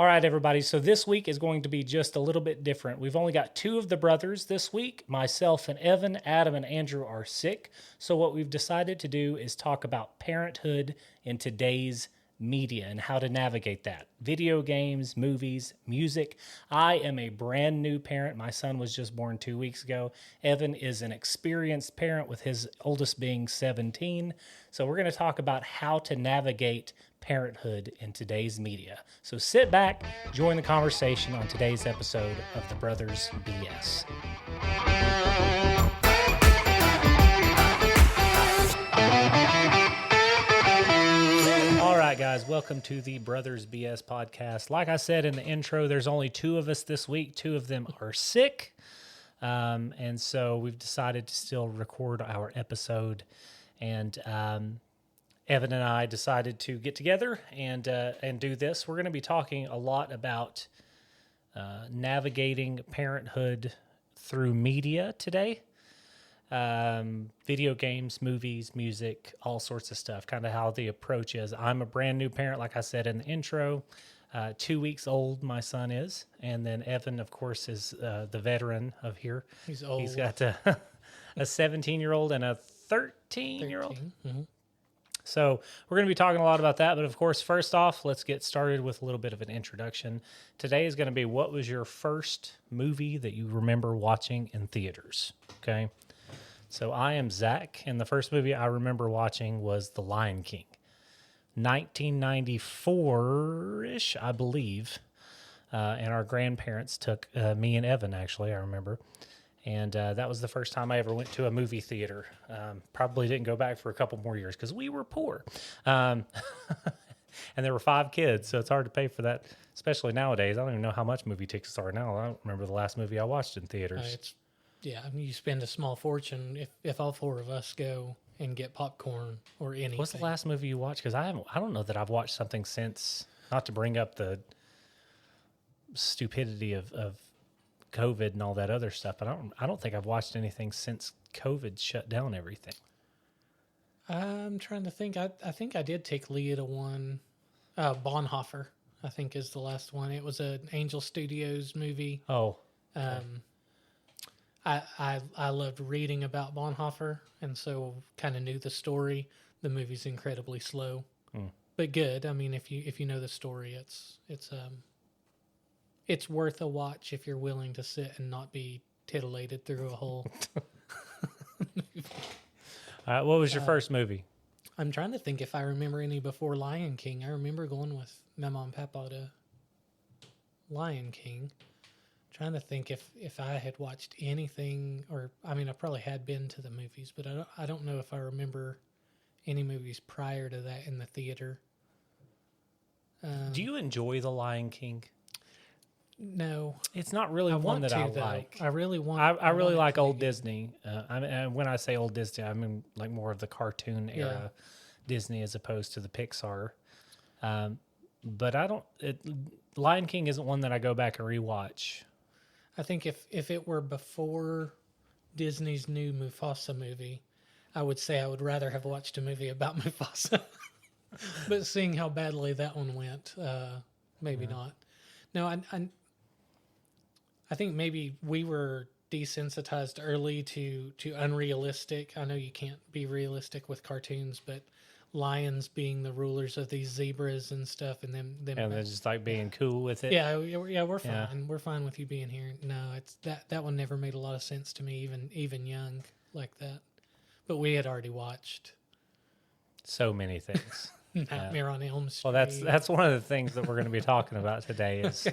All right, everybody. So this week is going to be just a little bit different. We've only got two of the brothers this week. Myself and Evan, Adam and Andrew are sick. So what we've decided to do is talk about parenthood in today's media and how to navigate that. Video games, movies, music. I am a brand new parent. My son was just born 2 weeks ago. Evan is an experienced parent with his oldest being 17. So we're going to talk about how to navigate parenthood in today's media. So sit back, join the conversation on today's episode of The Brothers BS. All right, guys, welcome to the Brothers BS podcast. Like I said in the intro, there's only two of us this week. Two of them are sick. And so we've decided to still record our episode. And Evan and I decided to get together and do this. We're going to be talking a lot about navigating parenthood through media today. Video games, movies, music, all sorts of stuff, kind of how the approach is. I'm a brand new parent, like I said in the intro. 2 weeks old, my son is. And then Evan, of course, is the veteran of here. He's old. He's got a 17-year-old and a 13-year-old. Mm-hmm. So we're going to be talking a lot about that. But of course, first off, let's get started with a little bit of an introduction. Today is going to be, what was your first movie that you remember watching in theaters? Okay. So I am Zach, and the first movie I remember watching was The Lion King. 1994-ish, I believe. And our grandparents took me and Evan, actually, I remember. And that was the first time I ever went to a movie theater. Probably didn't go back for a couple more years because we were poor. And there were 5 kids, so it's hard to pay for that, especially nowadays. I don't even know how much movie tickets are now. I don't remember the last movie I watched in theaters. I mean, you spend a small fortune if all 4 of us go and get popcorn or anything. What's the last movie you watched? Because I don't know that I've watched something since, not to bring up the stupidity of COVID and all that other stuff, but I don't think I've watched anything since COVID shut down everything. I'm trying to think. I think I did take Leah to one. Bonhoeffer, I think, is the last one. It was an Angel Studios movie. Oh. Okay. I loved reading about Bonhoeffer, and so kind of knew the story. The movie's incredibly slow, but good. I mean, if you know the story, it's worth a watch if you're willing to sit and not be titillated through a whole. What was your first movie? I'm trying to think if I remember any before Lion King. I remember going with my mom and papa to Lion King. Trying to think if I had watched anything, or I mean, I probably had been to the movies, but I don't know if I remember any movies prior to that in the theater. Do you enjoy The Lion King? No, it's not really one that I like. I really want. I really like old Disney. And when I say old Disney, I mean like more of the cartoon era Disney as opposed to the Pixar. But Lion King isn't one that I go back and rewatch. I think if it were before Disney's new Mufasa movie, I would say I would rather have watched a movie about Mufasa. But seeing how badly that one went, maybe not. No, I think maybe we were desensitized early to unrealistic. I know you can't be realistic with cartoons, but lions being the rulers of these zebras and stuff, and them and they're just like being cool with it. Yeah, we're fine. Yeah. We're fine with you being here. No, it's that one never made a lot of sense to me, even young like that. But we had already watched so many things. Nightmare on Elm Street. Well, that's one of the things that we're going to be talking about today. Is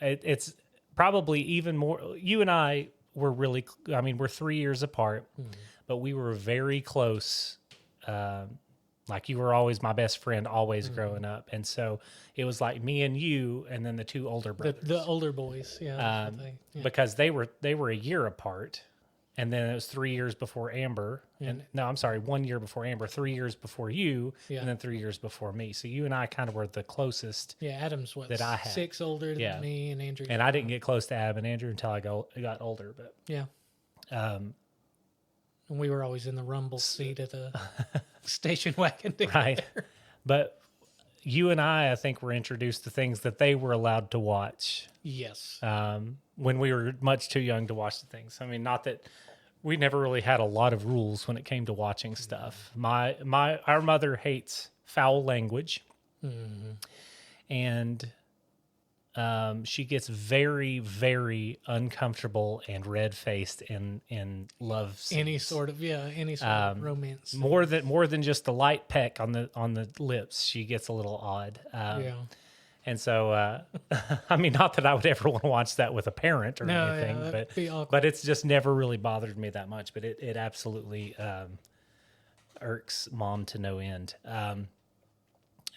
it's probably even more. You and I were really. I mean, we're 3 years apart, but we were very close. Like you were always my best friend, always growing up, and so it was like me and you, and then the 2 older brothers, the older boys, because they were a year apart, and then it was 3 years before Amber, and no, I'm sorry, 1 year before Amber, 3 years before you, and then 3 years before me. So you and I kind of were the closest. Yeah, Adam's that I had 6 older than me, and Andrew. And I didn't get close to Adam and Andrew until I got older, but and we were always in the rumble seat of the station wagon together. Right. But, you and I think, were introduced to things that they were allowed to watch Yes. when we were much too young to watch the things. I mean, not that we never really had a lot of rules when it came to watching stuff. Our mother hates foul language, and she gets very, very uncomfortable and red faced in love scenes. Any sort of romance. More than just the light peck on the lips. She gets a little odd. Yeah. And so, I mean, not that I would ever want to watch that with a parent or anything, that'd be awkward. but it's just never really bothered me that much. But it absolutely irks mom to no end.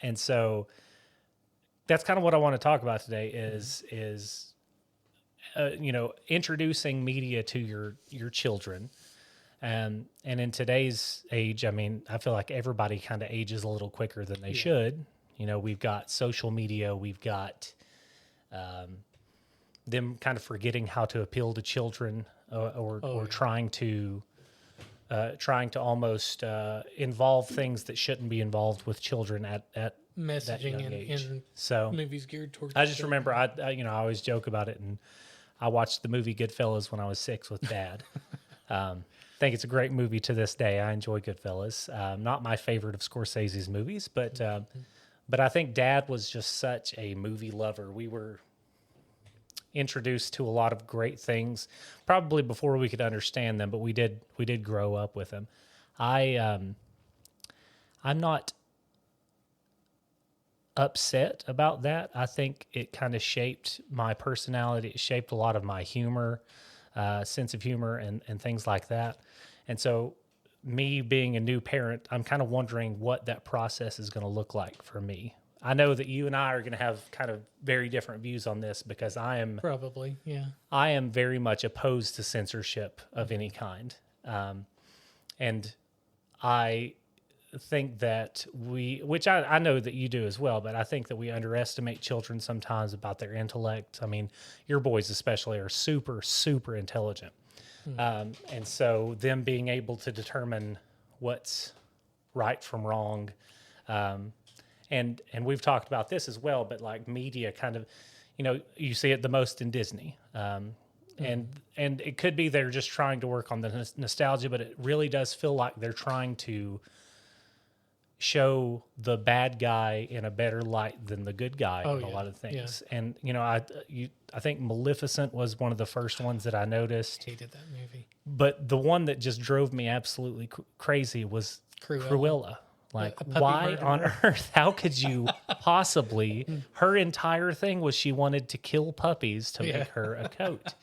And so that's kind of what I want to talk about today is introducing media to your children. And in today's age, I mean, I feel like everybody kind of ages a little quicker than they should. You know, we've got social media, we've got them kind of forgetting how to appeal to children, or trying to almost involve things that shouldn't be involved with children at Messaging that young age. in So movies geared towards. I just remember I always joke about it, and I watched the movie Goodfellas when I was 6 with Dad. Think it's a great movie to this day. I enjoy Goodfellas. Not my favorite of Scorsese's movies, but I think Dad was just such a movie lover. We were introduced to a lot of great things, probably before we could understand them, but we did grow up with them. I'm not upset about that. I think it kind of shaped my personality. It shaped a lot of my humor, sense of humor, and things like that. And so, me being a new parent, I'm kind of wondering what that process is going to look like for me. I know that you and I are going to have kind of very different views on this because I am very much opposed to censorship of any kind. And I think that which I know that you do as well, but I think that we underestimate children sometimes about their intellect. I mean, your boys especially are super, super intelligent. And so them being able to determine what's right from wrong, and we've talked about this as well, but like media kind of, you see it the most in Disney. And it could be they're just trying to work on the nostalgia, but it really does feel like they're trying to show the bad guy in a better light than the good guy in a lot of things. Yeah. And I think Maleficent was one of the first ones that I noticed. Hated that movie. But the one that just drove me absolutely crazy was Cruella. Like, why on earth? How could you possibly? Her entire thing was she wanted to kill puppies to make her a coat.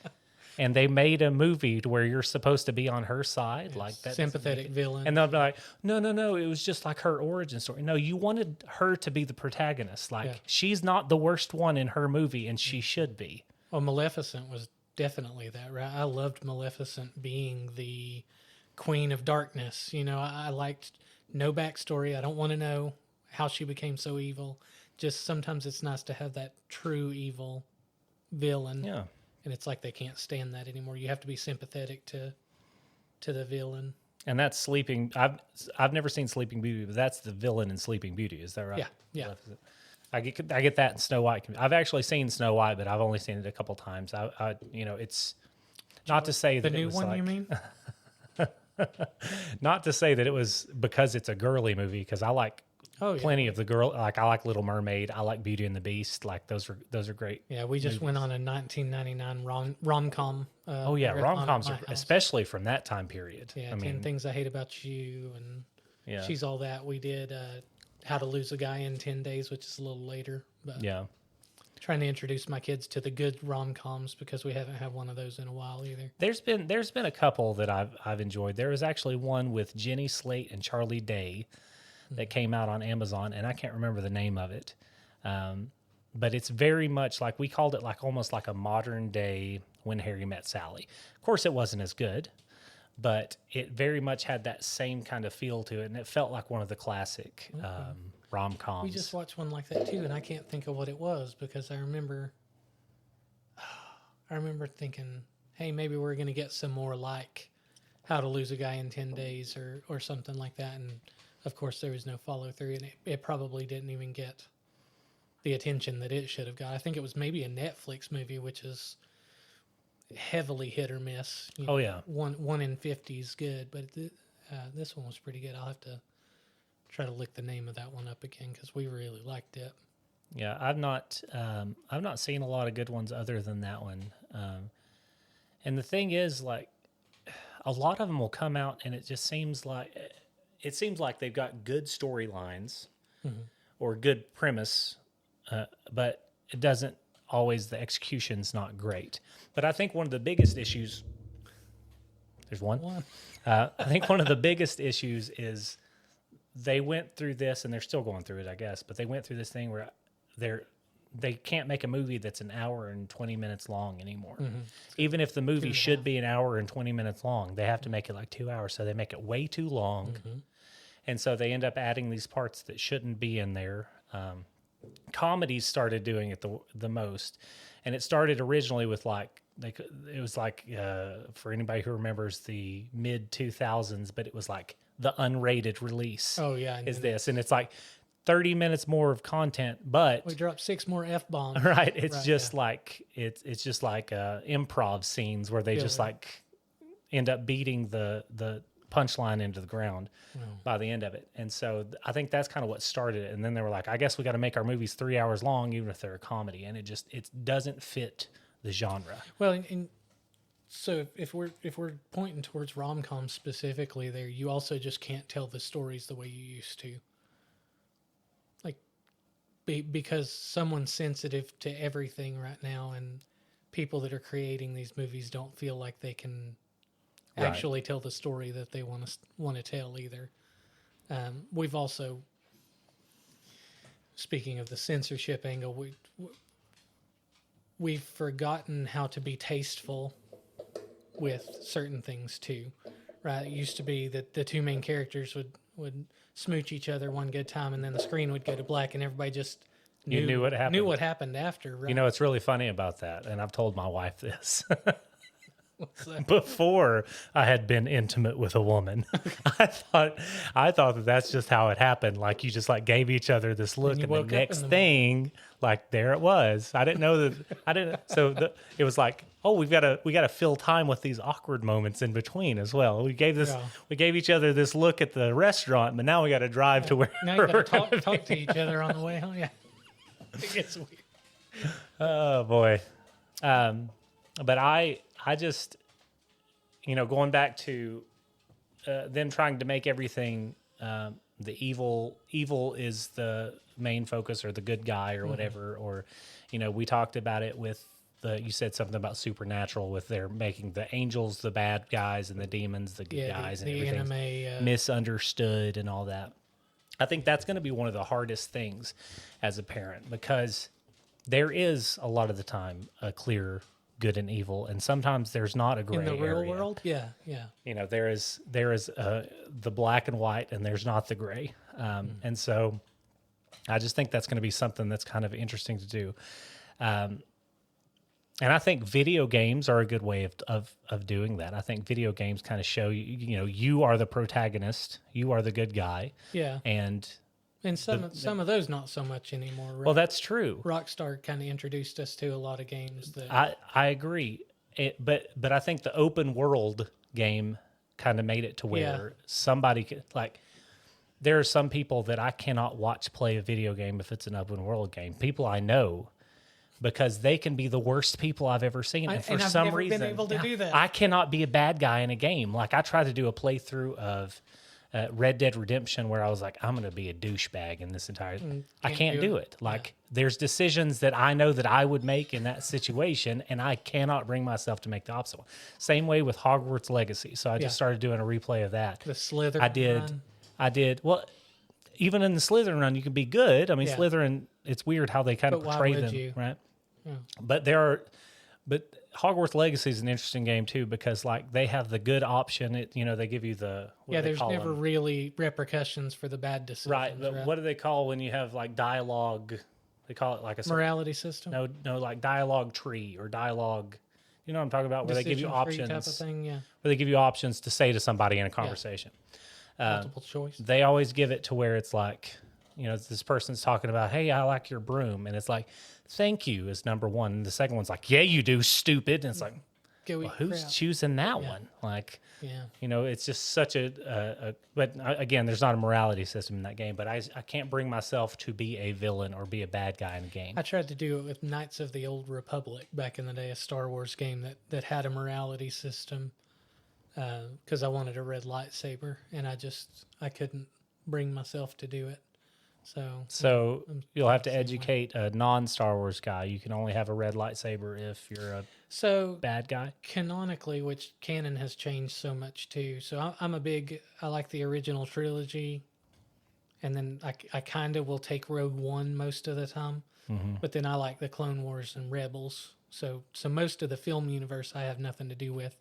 And they made a movie to where you're supposed to be on her side, yes, like that sympathetic villain. And they'll be like, no, it was just like her origin story. No, you wanted her to be the protagonist. Like, she's not the worst one in her movie, and she should be. Well, Maleficent was definitely that, right? I loved Maleficent being the queen of darkness. I liked no backstory. I don't want to know how she became so evil. Just sometimes it's nice to have that true evil villain. Yeah. And it's like they can't stand that anymore. You have to be sympathetic to the villain. And that's Sleeping. I've never seen Sleeping Beauty, but that's the villain in Sleeping Beauty. Is that right? Yeah. I get that in Snow White. I've actually seen Snow White, but I've only seen it a couple times. It's not to say that the new it was one. Like, you mean? Not to say that it was because it's a girly movie, because I like plenty of the girl. Like, I like Little Mermaid. I like Beauty and the Beast. Like, those are great. Yeah, we just went on a 1999 rom-com. Rom-coms, especially from that time period. Yeah, 10 Things I Hate About You, and She's All That. We did How to Lose a Guy in 10 Days, which is a little later. But trying to introduce my kids to the good rom-coms because we haven't had one of those in a while either. There's been a couple that I've enjoyed. There was actually one with Jenny Slate and Charlie Day that came out on Amazon, and I can't remember the name of it. But it's very much like, we called it like almost like a modern day When Harry Met Sally. Of course, it wasn't as good, but it very much had that same kind of feel to it, and it felt like one of the classic rom-coms. We just watched one like that too, and I can't think of what it was because I remember thinking, hey, maybe we're going to get some more like How to Lose a Guy in 10 Days or something like that, and of course there was no follow through, and it probably didn't even get the attention that it should have got. I think it was maybe a Netflix movie, which is heavily hit or miss. You Oh know, yeah. one in 50 is good, but this one was pretty good. I'll have to try to look the name of that one up again because we really liked it. Yeah, I've not seen a lot of good ones other than that one. And the thing is, like, a lot of them will come out, and it seems like they've got good storylines or good premise, but it doesn't always. The execution's not great. But I think one of the biggest issues. There's one. I think one of the biggest issues is they went through this, and they're still going through it, I guess. But they went through this thing where they can't make a movie that's an hour and 20 minutes long anymore. Even if the movie should be an hour and 20 minutes long, they have to make it like 2 hours. So they make it way too long. And so they end up adding these parts that shouldn't be in there. Comedies started doing it the most. And it started originally with it was like, for anybody who remembers the mid 2000s, but it was like the unrated release. Oh, yeah. Is this. And it's like 30 minutes more of content, but we dropped 6 more F-bombs. right. It's just like improv scenes where they just like end up beating the punchline into the ground by the end of it. And so I think that's kind of what started it. And then they were like, I guess we got to make our movies 3 hours long, even if they're a comedy. And it doesn't fit the genre. Well, and so if we're pointing towards rom-com specifically there, you also just can't tell the stories the way you used to. Because someone's sensitive to everything right now, and people that are creating these movies don't feel like they can actually tell the story that they want to tell either. We've also, speaking of the censorship angle, we've forgotten how to be tasteful with certain things too, right? It used to be that the two main characters would smooch each other one good time, and then the screen would go to black, and everybody just knew what happened after. Right? You know, it's really funny about that, and I've told my wife this. What's that? Before I had been intimate with a woman, I thought that's just how it happened. Like you just like gave each other this look, and the next thing, like there it was. I didn't know that. I didn't. So it was like, oh, we got to fill time with these awkward moments in between as well. We gave each other this look at the restaurant, but now we got to drive to where. Now you got to talk to each other on the way home. Yeah, it gets weird. Oh boy, but I just, going back to them trying to make everything the evil is the main focus, or the good guy, or whatever. Or, we talked about it with you said something about Supernatural, with their making the angels the bad guys and the demons the good guys, and everything's anime, misunderstood and all that. I think that's going to be one of the hardest things as a parent, because there is a lot of the time a clear good and evil, and sometimes there's not a gray area. In the real world, yeah. There is the black and white, and there's not the gray. And so I just think that's going to be something that's kind of interesting to do. And I think video games are a good way of doing that. I think video games kind of show you are the protagonist, you are the good guy. Yeah. And some of those not so much anymore. Right? Well, that's true. Rockstar kind of introduced us to a lot of games that I agree. But I think the open world game kind of made it to where somebody could, like, there are some people that I cannot watch play a video game if it's an open world game. People I know, because they can be the worst people I've ever seen. And for some reason, been able to do that. I cannot be a bad guy in a game. Like, I tried to do a playthrough of Red Dead Redemption where I was like, I'm going to be a douchebag in this entire... I can't do it. Like, there's decisions that I know that I would make in that situation, and I cannot bring myself to make the opposite one. Same way with Hogwarts Legacy. So I just started doing a replay of that. The Slytherin I did. Well, even in the Slytherin run, you can be good. I mean, Slytherin, it's weird how they kind of portray them, right? Yeah. But Hogwarts Legacy is an interesting game too, because like they have the good option. They give you the there's never really repercussions for the bad decisions. Right, but what do they call when you have like dialogue? They call it like a morality system. No, like dialogue tree or dialogue. You know what I'm talking about? Where they give you options, type of thing, yeah. Where they give you options to say to somebody in a conversation. Multiple choice. They always give it to where it's like, you know, this person's talking about, hey, I like your broom. And it's like, thank you is number one. And the second one's like, yeah, you do, stupid. And it's like, Go well, eat who's crap. choosing that one? Like, Yeah. you know, it's just such but again, there's not a morality system in that game, but I can't bring myself to be a villain or be a bad guy in a game. I tried to do it with Knights of the Old Republic back in the day, a Star Wars game that had a morality system, because I wanted a red lightsaber, and I couldn't bring myself to do it. So you'll have to same way. educate a non-Star Wars guy. You can only have a red lightsaber if you're a So bad guy. canonically, which canon has changed so much too. So I like the original trilogy, and then I kind of will take Rogue One most of the time, but then I like the Clone Wars and Rebels. So most of the film universe I have nothing to do with.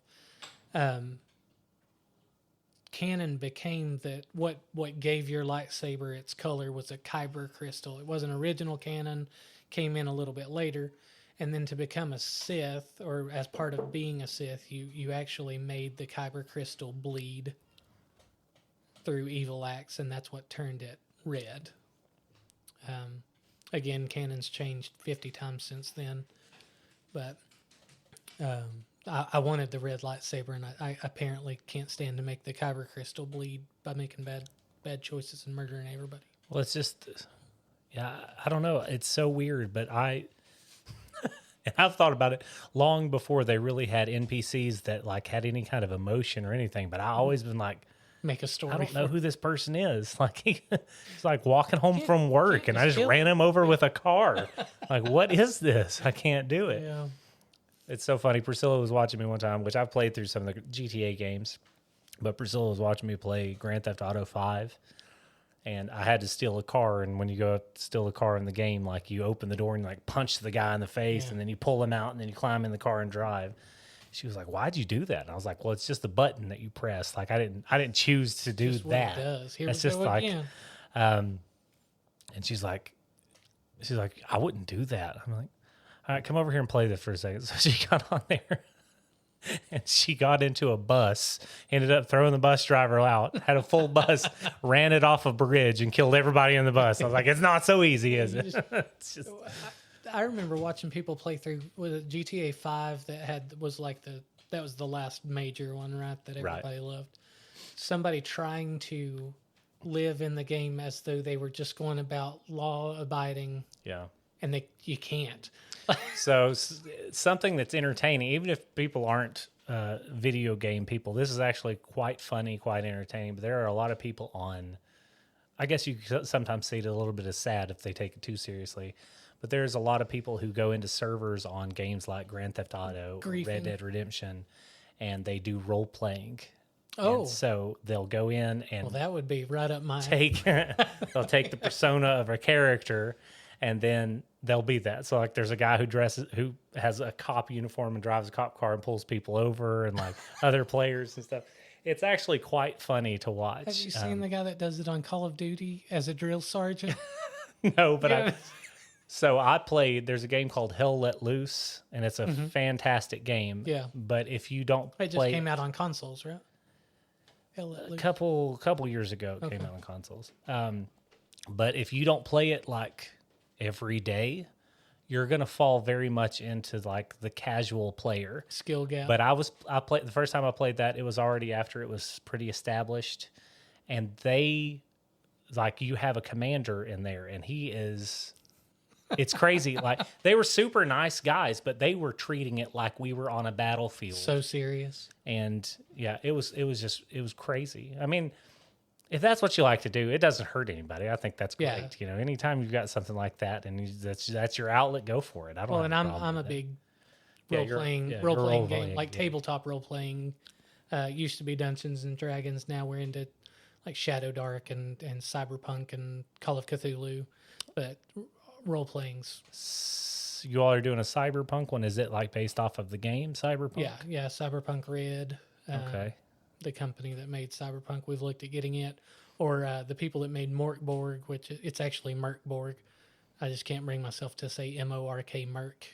Canon became that what gave your lightsaber its color was a kyber crystal. It wasn't original canon, came in a little bit later. And then to become a Sith, or as part of being a Sith, you actually made the kyber crystal bleed through evil acts, and that's what turned it red. Again, canon's changed 50 times since then. But I wanted the red lightsaber, and I apparently can't stand to make the kyber crystal bleed by making bad choices and murdering everybody. Well, it's just, yeah, I don't know. It's so weird, but and I've thought about it long before they really had NPCs that like had any kind of emotion or anything. But I always been like, Make a story. I don't know who this person is. Like he's like walking home from work, and I just ran him over with a car. Like, what is this? I can't do it. Yeah. It's so funny. Priscilla was watching me one time, which I've played through some of the GTA games, but Priscilla was watching me play Grand Theft Auto 5. And I had to steal a car, and when you go steal a car in the game, like you open the door and you like punch the guy in the face, and then you pull him out, and then you climb in the car and drive. She was like, "Why'd you do that?" And I was like, "Well, it's just a button that you press. Like I didn't choose to do Just what that. it does. Here It's we just go like." again. And she's like, "I wouldn't do that." I'm like, "All right, come over here and play this for a second." So she got on there. And she got into a bus, ended up throwing the bus driver out, had a full bus, ran it off a bridge, and killed everybody in the bus. I was like, it's not so easy, is it? It's just, I remember watching people play through with GTA 5 that was the last major one, right? That everybody loved. Somebody trying to live in the game as though they were just going about law abiding. yeah. And you can't. So something that's entertaining, even if people aren't video game people, this is actually quite funny, quite entertaining. But there are a lot of people on, I guess you could sometimes see it a little bit as sad if they take it too seriously. But there's a lot of people who go into servers on games like Grand Theft Auto, or Red Dead Redemption, and they do role playing. Oh, and so they'll go in and that would be right up my they'll take the persona of a character, and then they'll be that. So like there's a guy who has a cop uniform and drives a cop car and pulls people over, and like other players and stuff. It's actually quite funny to watch. Have you seen the guy that does it on Call of Duty as a drill sergeant? No, but I played, there's a game called Hell Let Loose, and it's a fantastic game. Yeah. But if you don't It just came out on consoles, right? a couple years ago it came out on consoles. But if you don't play it like every day, you're gonna fall very much into like the casual player skill gap. But I played the first time I played that, it was already after it was pretty established, and they like you have a commander in there, and it's crazy. Like they were super nice guys, but they were treating it like we were on a battlefield. So serious. And yeah, it was crazy. I mean, if that's what you like to do, it doesn't hurt anybody. I think that's great. Yeah. You know, anytime you've got something like that and that's your outlet, go for it. I don't. Well, have and a problem I'm a with big it. role playing game, role-playing, like tabletop role playing. Used to be Dungeons and Dragons. Now we're into like Shadow Dark and Cyberpunk and Call of Cthulhu, but role playing's. You all are doing a Cyberpunk one. Is it like based off of the game Cyberpunk? Yeah, Cyberpunk Red. Okay. The company that made Cyberpunk, we've looked at getting it, or the people that made Morkborg, which it's actually Merkborg. I just can't bring myself to say M-O-R-K Merk.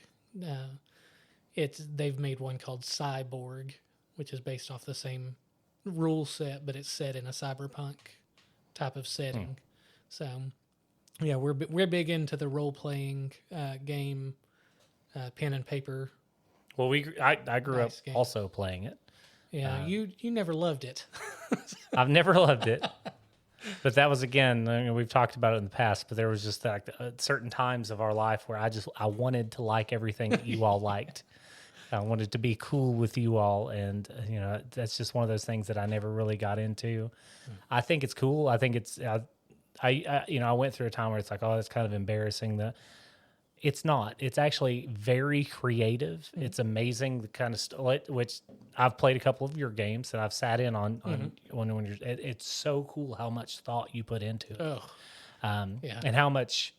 They've made one called Cyborg, which is based off the same rule set, but it's set in a cyberpunk type of setting. So Yeah, we're big into the role playing game, pen and paper. Well, I grew up Nice game. also playing it. Yeah, you never loved it. I've never loved it, but that was again. I mean, we've talked about it in the past, but there was just like certain times of our life where I wanted to like everything that you all liked. I wanted to be cool with you all, and that's just one of those things that I never really got into. I think it's cool. I think it's I went through a time where it's like, oh, it's kind of embarrassing. It's not. It's actually very creative. Mm-hmm. It's amazing the kind of which I've played a couple of your games and I've sat in on when you're. It's so cool how much thought you put into it, and how much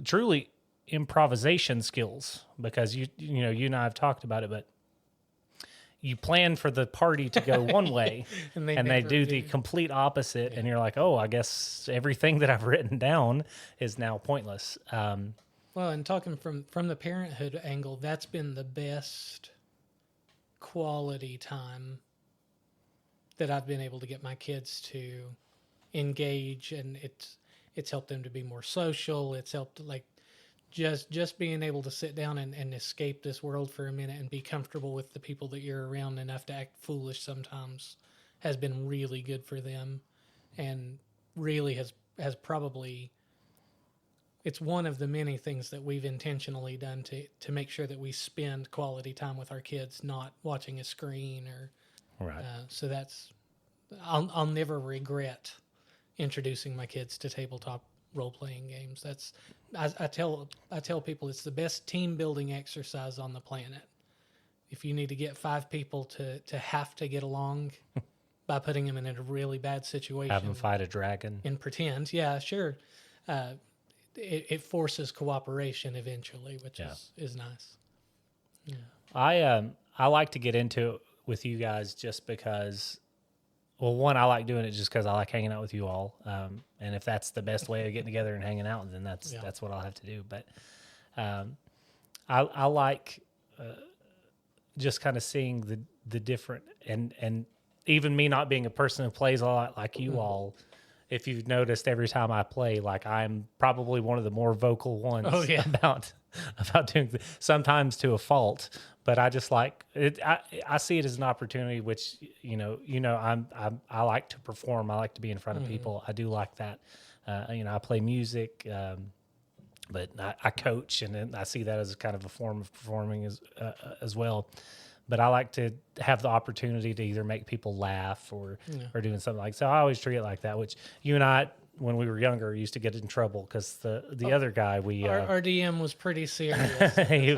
truly improvisation skills, because you and I have talked about it, but you plan for the party to go one way and they do the complete opposite, and you're like, oh, I guess everything that I've written down is now pointless. Well, and talking from the parenthood angle, that's been the best quality time that I've been able to get my kids to engage, and it's helped them to be more social. It's helped like just being able to sit down and escape this world for a minute and be comfortable with the people that you're around enough to act foolish sometimes has been really good for them, and really has probably, it's one of the many things that we've intentionally done to make sure that we spend quality time with our kids, not watching a screen or Right. So that's, I'll never regret introducing my kids to tabletop role-playing games. That's, I tell people it's the best team building exercise on the planet. If you need to get 5 people to have to get along by putting them in a really bad situation, have them fight a dragon and pretend, yeah, sure, it forces cooperation eventually, which is nice. Yeah. I like to get into it with you guys just because, well, one, I like doing it just because I like hanging out with you all. And if that's the best way of getting together and hanging out, then that's what I'll have to do. But I like just kind of seeing the different, and even me not being a person who plays a lot like you all, if you've noticed, every time I play, like I'm probably one of the more vocal ones about doing sometimes to a fault. But I just like it. I see it as an opportunity, which I like to perform. I like to be in front of people. I do like that. I play music, but I coach, and I see that as kind of a form of performing as well. But I like to have the opportunity to either make people laugh or doing something like so. I always treat it like that. Which you and I, when we were younger, used to get in trouble because the other guy our DM was pretty serious. he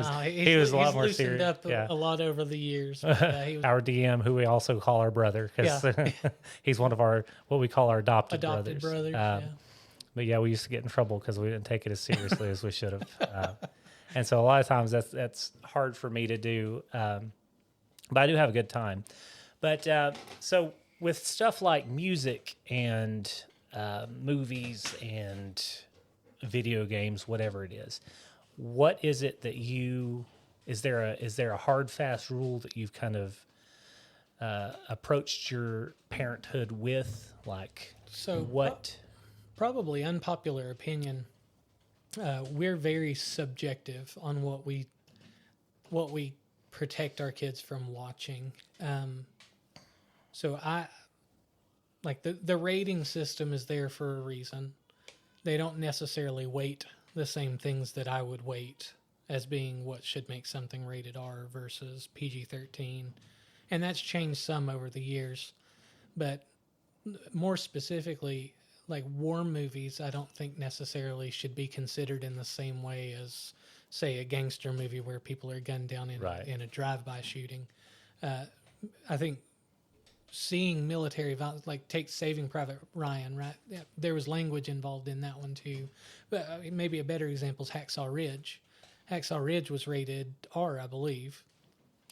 was a lot more serious. Up a lot over the years. He was, our DM, who we also call our brother, because he's one of our what we call our adopted brothers. But yeah, we used to get in trouble because we didn't take it as seriously as we should have. And so a lot of times that's hard for me to do. But I do have a good time. But so with stuff like music and movies and video games, whatever it is, what is it that is there a hard, fast rule that you've kind of approached your parenthood with? Like, so what? Probably unpopular opinion. We're very subjective on what we protect our kids from watching. So I like the rating system is there for a reason. They don't necessarily weight the same things that I would weight as being what should make something rated R versus PG-13. And that's changed some over the years. But more specifically, like war movies, I don't think necessarily should be considered in the same way as, say, a gangster movie where people are gunned down in a drive-by shooting. I think seeing military violence, like take Saving Private Ryan, right? Yeah, there was language involved in that one too. But maybe a better example is Hacksaw Ridge. Hacksaw Ridge was rated R, I believe.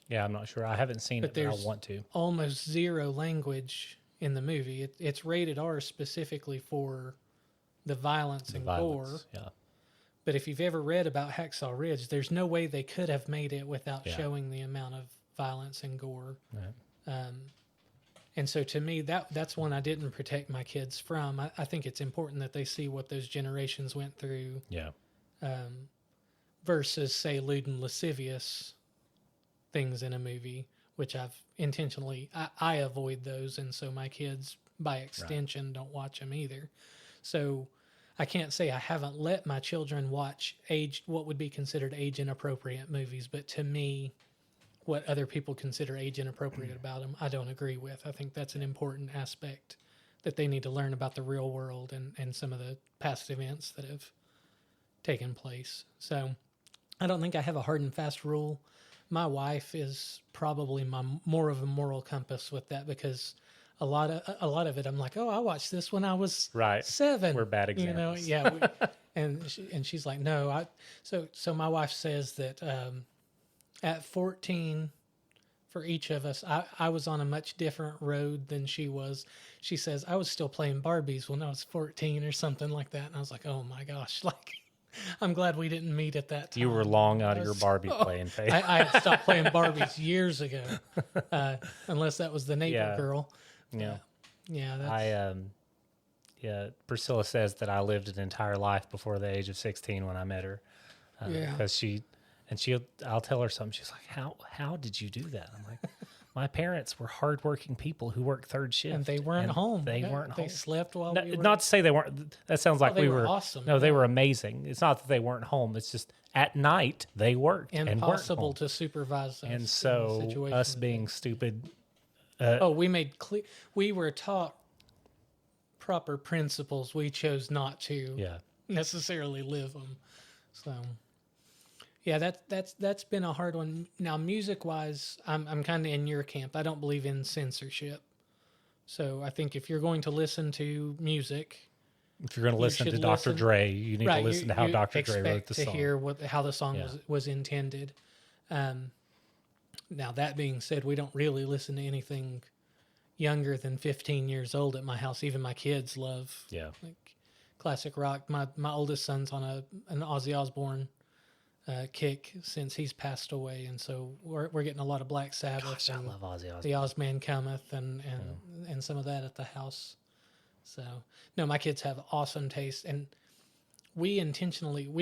Yeah, I'm not sure. I haven't seen it, but I want to. Almost zero language in the movie. It's rated R specifically for the violence and gore. Yeah. But if you've ever read about Hacksaw Ridge, there's no way they could have made it without showing the amount of violence and gore. Right. And so to me, that's one I didn't protect my kids from. I think it's important that they see what those generations went through Yeah. versus, say, lewd and lascivious things in a movie, which I've intentionally, I avoid those. And so my kids, by extension, don't watch them either. So I can't say I haven't let my children watch what would be considered age inappropriate movies, but to me, what other people consider age inappropriate about them, I don't agree with. I think that's an important aspect that they need to learn about the real world and some of the past events that have taken place. So I don't think I have a hard and fast rule. My wife is probably more of a moral compass with that, because a lot of it I'm like, oh, I watched this when I was 7. We're bad examples. And she's like, no, so my wife says that at 14, for each of us, I was on a much different road than she was. She says, I was still playing Barbies when I was 14 or something like that. And I was like, oh my gosh, like, I'm glad we didn't meet at that time. You were long out of your Barbie playing phase. I had stopped playing Barbies years ago, unless that was the neighbor girl. Yeah. Yeah. Priscilla says that I lived an entire life before the age of 16 when I met her. Because I'll tell her something. She's like, how did you do that? I'm like, my parents were hardworking people who worked third shift. And they weren't home. They weren't home. They slept while we were... Not to say they weren't. That sounds like they we were were awesome. No, they were amazing. It's not that they weren't home. It's just at night they worked and weren't impossible home. to supervise us. And so us being stupid. We were taught proper principles. We chose not to necessarily live them. So... yeah, that's been a hard one. Now, music-wise, I'm kind of in your camp. I don't believe in censorship. So I think if you're going to listen to music... if you're going to listen to Dr. Dre, you need to listen to how Dr. Dre wrote the song. To hear how the song was intended. Now, that being said, we don't really listen to anything younger than 15 years old at my house. Even my kids love like classic rock. My oldest son's on an Ozzy Osbourne kick since he's passed away, and so we're getting a lot of Black Sabbath. Gosh, I love Ozzy Osbourne. The Ozman Cometh and some of that at the house. So no, my kids have awesome taste, and we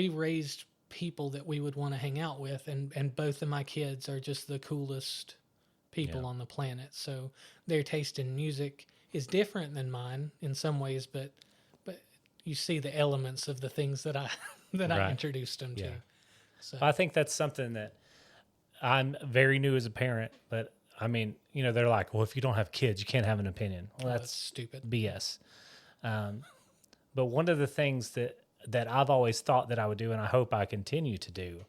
raised people that we would want to hang out with, and both of my kids are just the coolest people on the planet. So their taste in music is different than mine in some ways, but you see the elements of the things that I introduced them to. So. I think that's something that I'm very new as a parent, but I mean, they're like, well, if you don't have kids, you can't have an opinion. Well, that's stupid BS. But one of the things that I've always thought that I would do, and I hope I continue to do,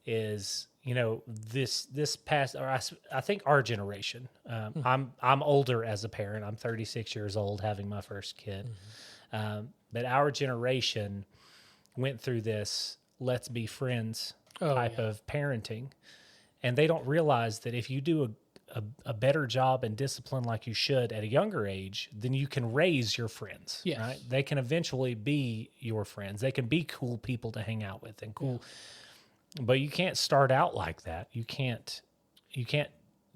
is, this past, or I think our generation, I'm older as a parent. I'm 36 years old having my first kid. But our generation went through this let's be friends type of parenting. And they don't realize that if you do a better job and discipline like you should at a younger age, then you can raise your friends, right? They can eventually be your friends. They can be cool people to hang out with and cool. But you can't start out like that. You can't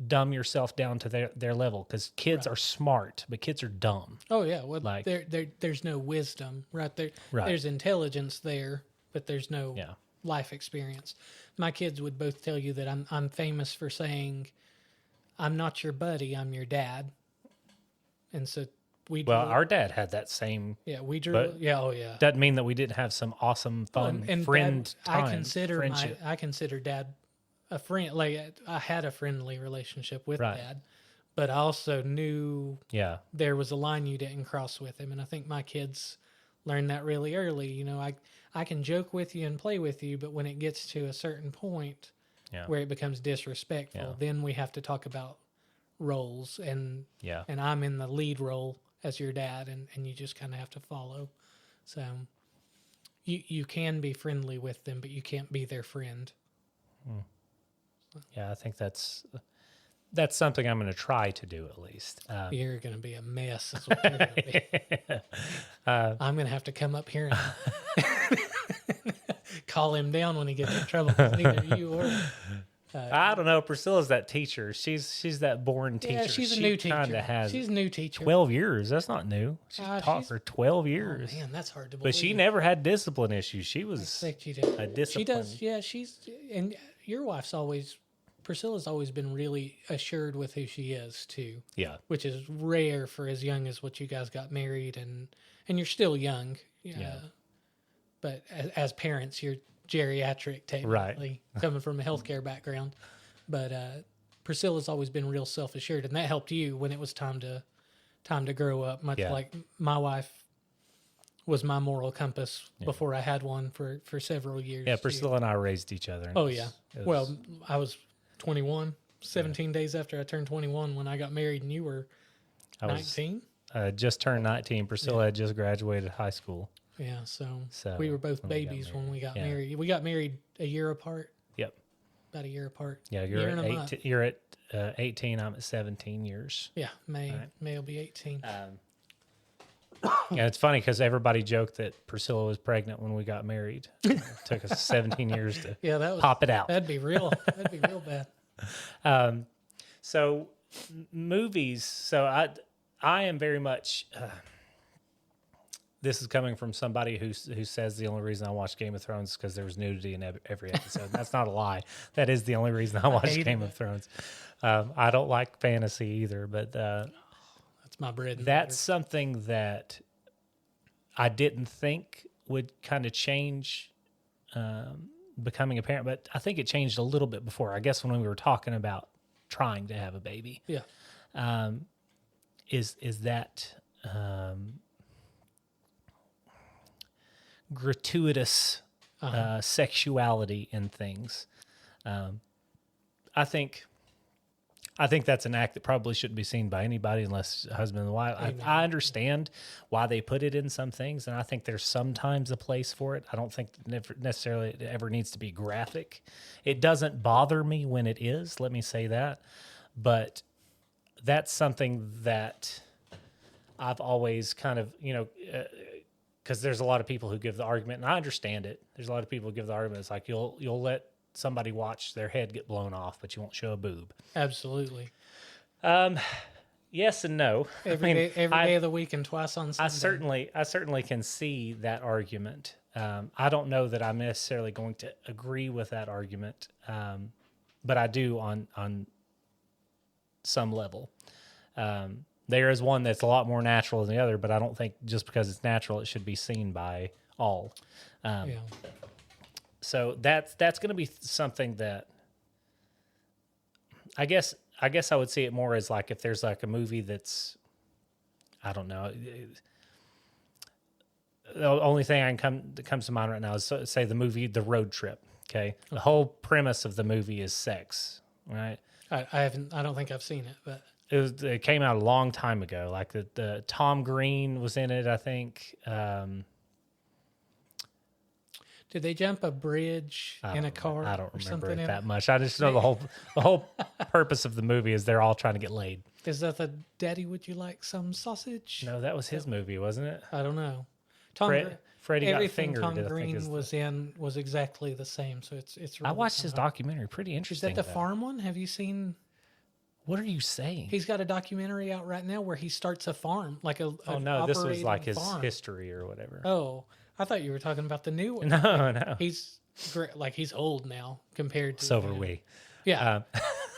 dumb yourself down to their level, because kids are smart, but kids are dumb. Oh yeah. Well, like, there's no wisdom right there. There's intelligence there, but there's no life experience. My kids would both tell you that I'm famous for saying, I'm not your buddy, I'm your dad. And so our dad had that same. Yeah, we drew. Doesn't mean that we didn't have some awesome, fun friend dad, time. I consider dad a friend. Like, I had a friendly relationship with dad, but I also knew there was a line you didn't cross with him. And I think my kids learned that really early. I can joke with you and play with you, but when it gets to a certain point where it becomes disrespectful, then we have to talk about roles. And I'm in the lead role as your dad, and you just kind of have to follow. So you can be friendly with them, but you can't be their friend. Yeah, I think that's something I'm going to try to do, at least. You're going to be a mess, is what you're going to be. I'm going to have to come up here and call him down when he gets in trouble, because neither you or I don't know. Priscilla's that teacher. She's that born teacher. Yeah, she's a she new teacher. Kinda has She's a new teacher. 12 years. That's not new. She's taught for 12 years. Oh, man, that's hard to believe. But she never had discipline issues. She was she did. a discipline. She does. Yeah, and your wife's Priscilla's always been really assured with who she is too. Yeah. Which is rare for as young as what you guys got married, and you're still young. Yeah. But as parents, you're geriatric technically, coming from a healthcare background. But Priscilla's always been real self-assured, and that helped you when it was time to grow up. Much like my wife was my moral compass before I had one for several years. Yeah, Priscilla and I raised each other. Oh yeah. Well, I was 21, 17 days after I turned 21 when I got married, and you were 19. Just turned 19. Priscilla had just graduated high school. Yeah, so we were both babies when we got married. We got married a year apart. Yep. About a year apart. Yeah, you're at 18. I'm at 17 years. Yeah, May will be 18. Yeah, it's funny because everybody joked that Priscilla was pregnant when we got married. It took us 17 years to pop it out. That'd be real bad. So movies. So I am very much. This is coming from somebody who says the only reason I watch Game of Thrones is because there was nudity in every episode. That's not a lie. That is the only reason I watch Game of Thrones. I don't like fantasy either, but that's my bread and that's butter. something that I didn't think would kind of change becoming a parent, but I think it changed a little bit before. I guess when we were talking about trying to have a baby, is that gratuitous sexuality in things. I think that's an act that probably shouldn't be seen by anybody unless husband and wife. I understand why they put it in some things, and I think there's sometimes a place for it. I don't think necessarily it ever needs to be graphic. It doesn't bother me when it is, let me say that. But that's something that I've always kind of, because there's a lot of people who give the argument, and I understand it. There's a lot of people who give the argument. It's like you'll let somebody watch their head get blown off, but you won't show a boob. Absolutely. Yes and no. Every day of the week and twice on Sunday. I certainly can see that argument. I don't know that I'm necessarily going to agree with that argument, but I do on some level. There is one that's a lot more natural than the other, but I don't think just because it's natural, it should be seen by all. So that's going to be something that I guess I would see it more as like if there's like a movie that's, I don't know. The only thing that comes to mind right now is say the movie The Road Trip. Okay, the whole premise of the movie is sex, right? I don't think I've seen it, but it came out a long time ago. Like the Tom Green was in it, I think. Did they jump a bridge in a car? I don't remember it that that much. I just know the whole purpose of the movie is they're all trying to get laid. Is that the Daddy? Would you like some sausage? No, that was his movie, wasn't it? I don't know. Freddie got everything fingered. Tom Green was in was exactly the same. So it's. Really I watched his documentary. Pretty interesting. Is that the farm one? Have you seen? What are you saying? He's got a documentary out right now where he starts a farm, like a. Oh no, this was like his farm. history or whatever. Oh, I thought you were talking about the new one. No. He's he's old now compared to. So are we. Yeah.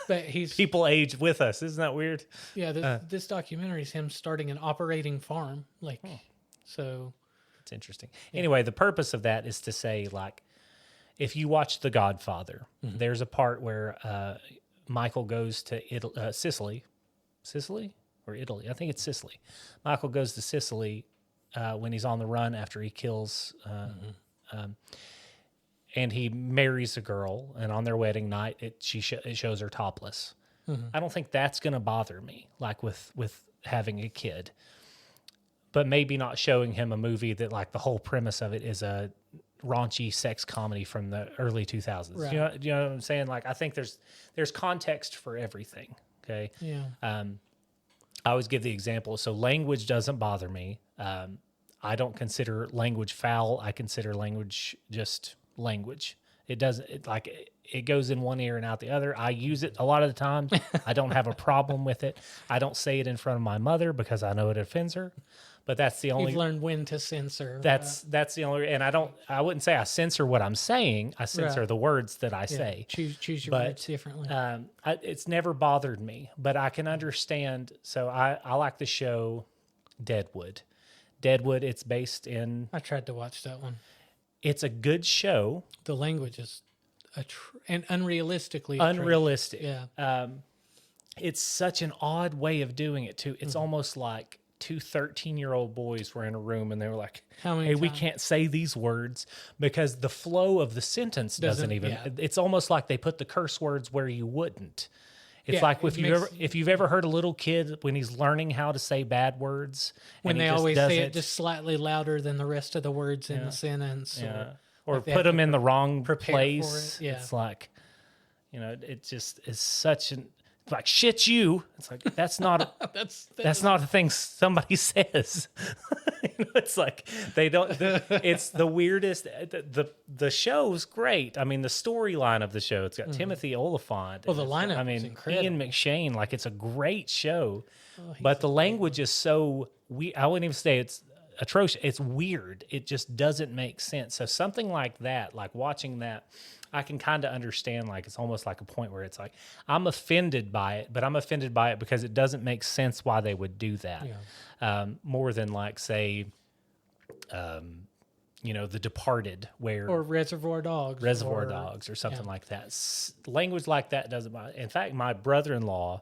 But he's people age with us. Isn't that weird? Yeah, this documentary is him starting an operating farm. So it's interesting. Yeah. Anyway, the purpose of that is to say, like, if you watch The Godfather, there's a part where Michael goes to Sicily or Italy. I think it's Sicily. Michael goes to Sicily when he's on the run after he kills. And he marries a girl, and on their wedding night, it shows her topless. I don't think that's going to bother me, like with having a kid. But maybe not showing him a movie that, like, the whole premise of it is a raunchy sex comedy from the early 2000s. Right. You know what I'm saying? Like, I think there's context for everything. Okay. Yeah. I always give the example. So language doesn't bother me. I don't consider language foul. I consider language just language. It doesn't it goes in one ear and out the other. I use it a lot of the time. I don't have a problem with it. I don't say it in front of my mother because I know it offends her. But that's the only. You've learned when to censor. That's the only. And I wouldn't say I censor what I'm saying. I censor the words that I say. Choose your words differently. It's never bothered me, but I can understand. So I like the show Deadwood. Deadwood. It's based in. I tried to watch that one. It's a good show. The language is and unrealistically unrealistic. Yeah. It's such an odd way of doing it too. It's almost like two 13-year-old boys were in a room and they were like, How many hey, times? we can't say these words because the flow of the sentence doesn't even. Yeah. It's almost like they put the curse words where you wouldn't. It's Yeah, like it if you've ever heard a little kid when he's learning how to say bad words, when and they he just always does say it just slightly louder than the rest of the words in the sentence. or like they put have them to in the wrong prepare place. for it. Yeah. It's like, it just is such an like shit you. It's like that's not that's not a thing somebody says. It's like they don't. It's the weirdest. The show's great. I mean, the storyline of the show. It's got Timothy Oliphant. Well, the lineup. I mean, is incredible. Ian McShane. Like it's a great show, but the language is so. I wouldn't even say it's atrocious. It's weird. It just doesn't make sense. So something like that, like watching that, I can kind of understand. Like it's almost like a point where it's like I'm offended by it, but I'm offended by it because it doesn't make sense why they would do that. More than like say, The Departed, where or Reservoir Dogs, or something like that. Language like that doesn't bother. In fact, my brother-in-law,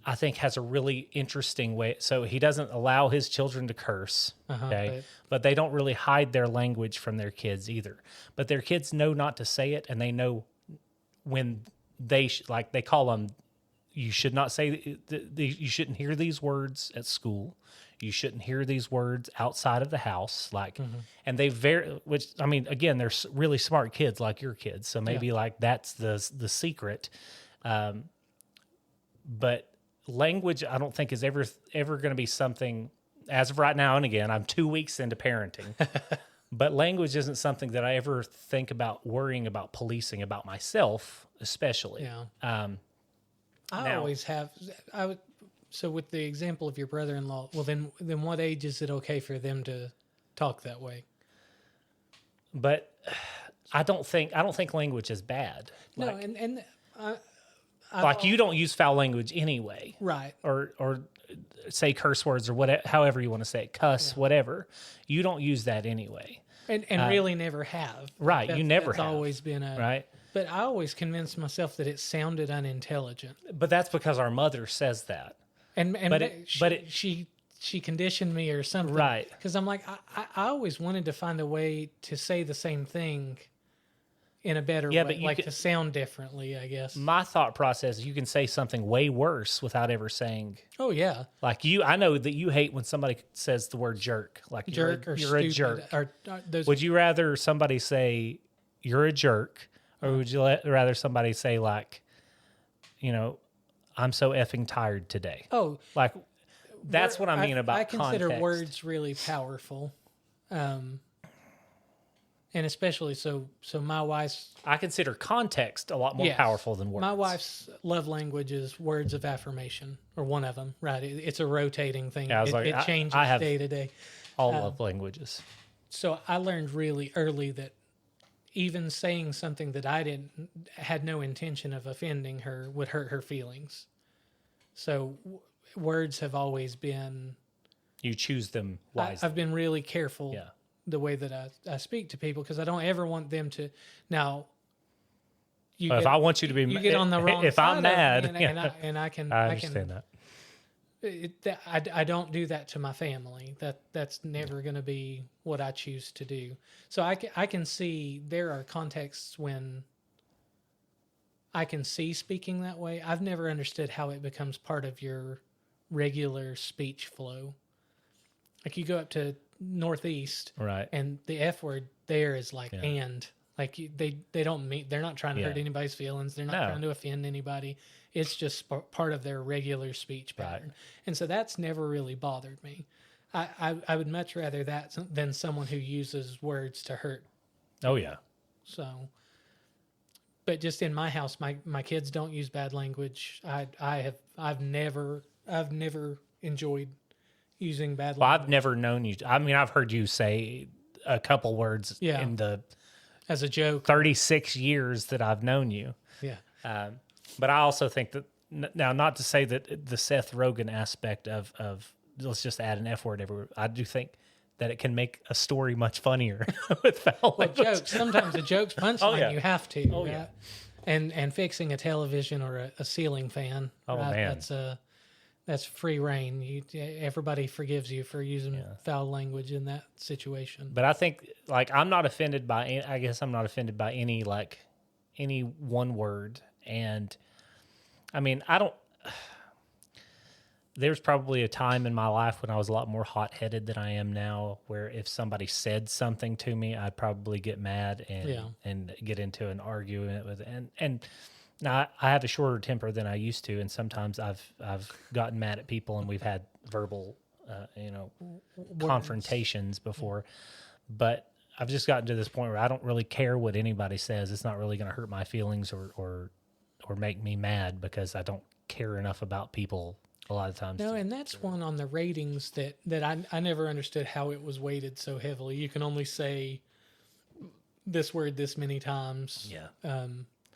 I think has a really interesting way. So he doesn't allow his children to curse, but they don't really hide their language from their kids either. But their kids know not to say it, and they know when they they call them. You should not say. You shouldn't hear these words at school. You shouldn't hear these words outside of the house. And they which I mean, again, they're really smart kids like your kids. So maybe that's the secret. But language, I don't think is ever going to be something as of right now. And again, I'm 2 weeks into parenting, but language isn't something that I ever think about worrying about policing about myself, especially. Yeah. I always have. So with the example of your brother-in-law, well, then what age is it okay for them to talk that way? But I don't think language is bad. No, and like you don't use foul language anyway, right? Or say curse words or whatever, however you want to say it, cuss, whatever. You don't use that anyway, and really never have. Right, you never that's have. Always been a right. But I always convinced myself that it sounded unintelligent. But that's because our mother says that. She conditioned me or something. Right. Because I'm like, I always wanted to find a way to say the same thing in a better way, but to sound differently, I guess. My thought process is you can say something way worse without ever saying. Oh, yeah. Like I know that you hate when somebody says the word jerk. Like jerk you're a jerk. Would you rather somebody say you're a jerk, or would you rather somebody say like, I'm so effing tired today? Oh, like that's what I mean about. I consider context. Words really powerful, and especially so my wife's. I consider context a lot more powerful than words. My wife's love language is words of affirmation, or one of them. Right, it's a rotating thing. Yeah, it changes day to day. All love languages. So I learned really early that even saying something that I had no intention of offending her would hurt her feelings. So words have always been. You choose them wisely. I've been really careful the way that I speak to people because I don't ever want them to. Now, if I want you to be, you get on the wrong. If side I'm mad, of me and I can. I understand that. I don't do that to my family. That's never going to be what I choose to do. So I can see there are contexts when I can see speaking that way. I've never understood how it becomes part of your regular speech flow. Like you go up to Northeast, right, and the F word there is like and. Like they don't mean, they're not trying to hurt anybody's feelings. They're not trying to offend anybody. It's just part of their regular speech pattern. Right. And so that's never really bothered me. I would much rather that than someone who uses words to hurt Oh yeah. So, but just in my house, my kids don't use bad language. I've never enjoyed using bad Well, language. I've never known you. I mean, I've heard you say a couple words Yeah. in the As a joke. 36 years that I've known you. Yeah. But I also think that now, not to say that the Seth Rogen aspect of let's just add an F word everywhere. I do think that it can make a story much funnier with foul language. Jokes. Sometimes a joke's punchline. yeah. You have to. Oh, right? yeah. And fixing a television or a ceiling fan. Oh, right? man. That's free reign. Everybody forgives you for using foul language in that situation. But I think, like, I'm not offended by. I guess I'm not offended by any one word. And I mean, I don't. There's probably a time in my life when I was a lot more hot-headed than I am now, where if somebody said something to me, I'd probably get mad and get into an argument with and now I have a shorter temper than I used to, and sometimes I've gotten mad at people and we've had verbal confrontations before. But I've just gotten to this point where I don't really care what anybody says. It's not really going to hurt my feelings or make me mad, because I don't care enough about people a lot of times. No, and that's one on the ratings that I never understood how it was weighted so heavily. You can only say this word this many times. Yeah.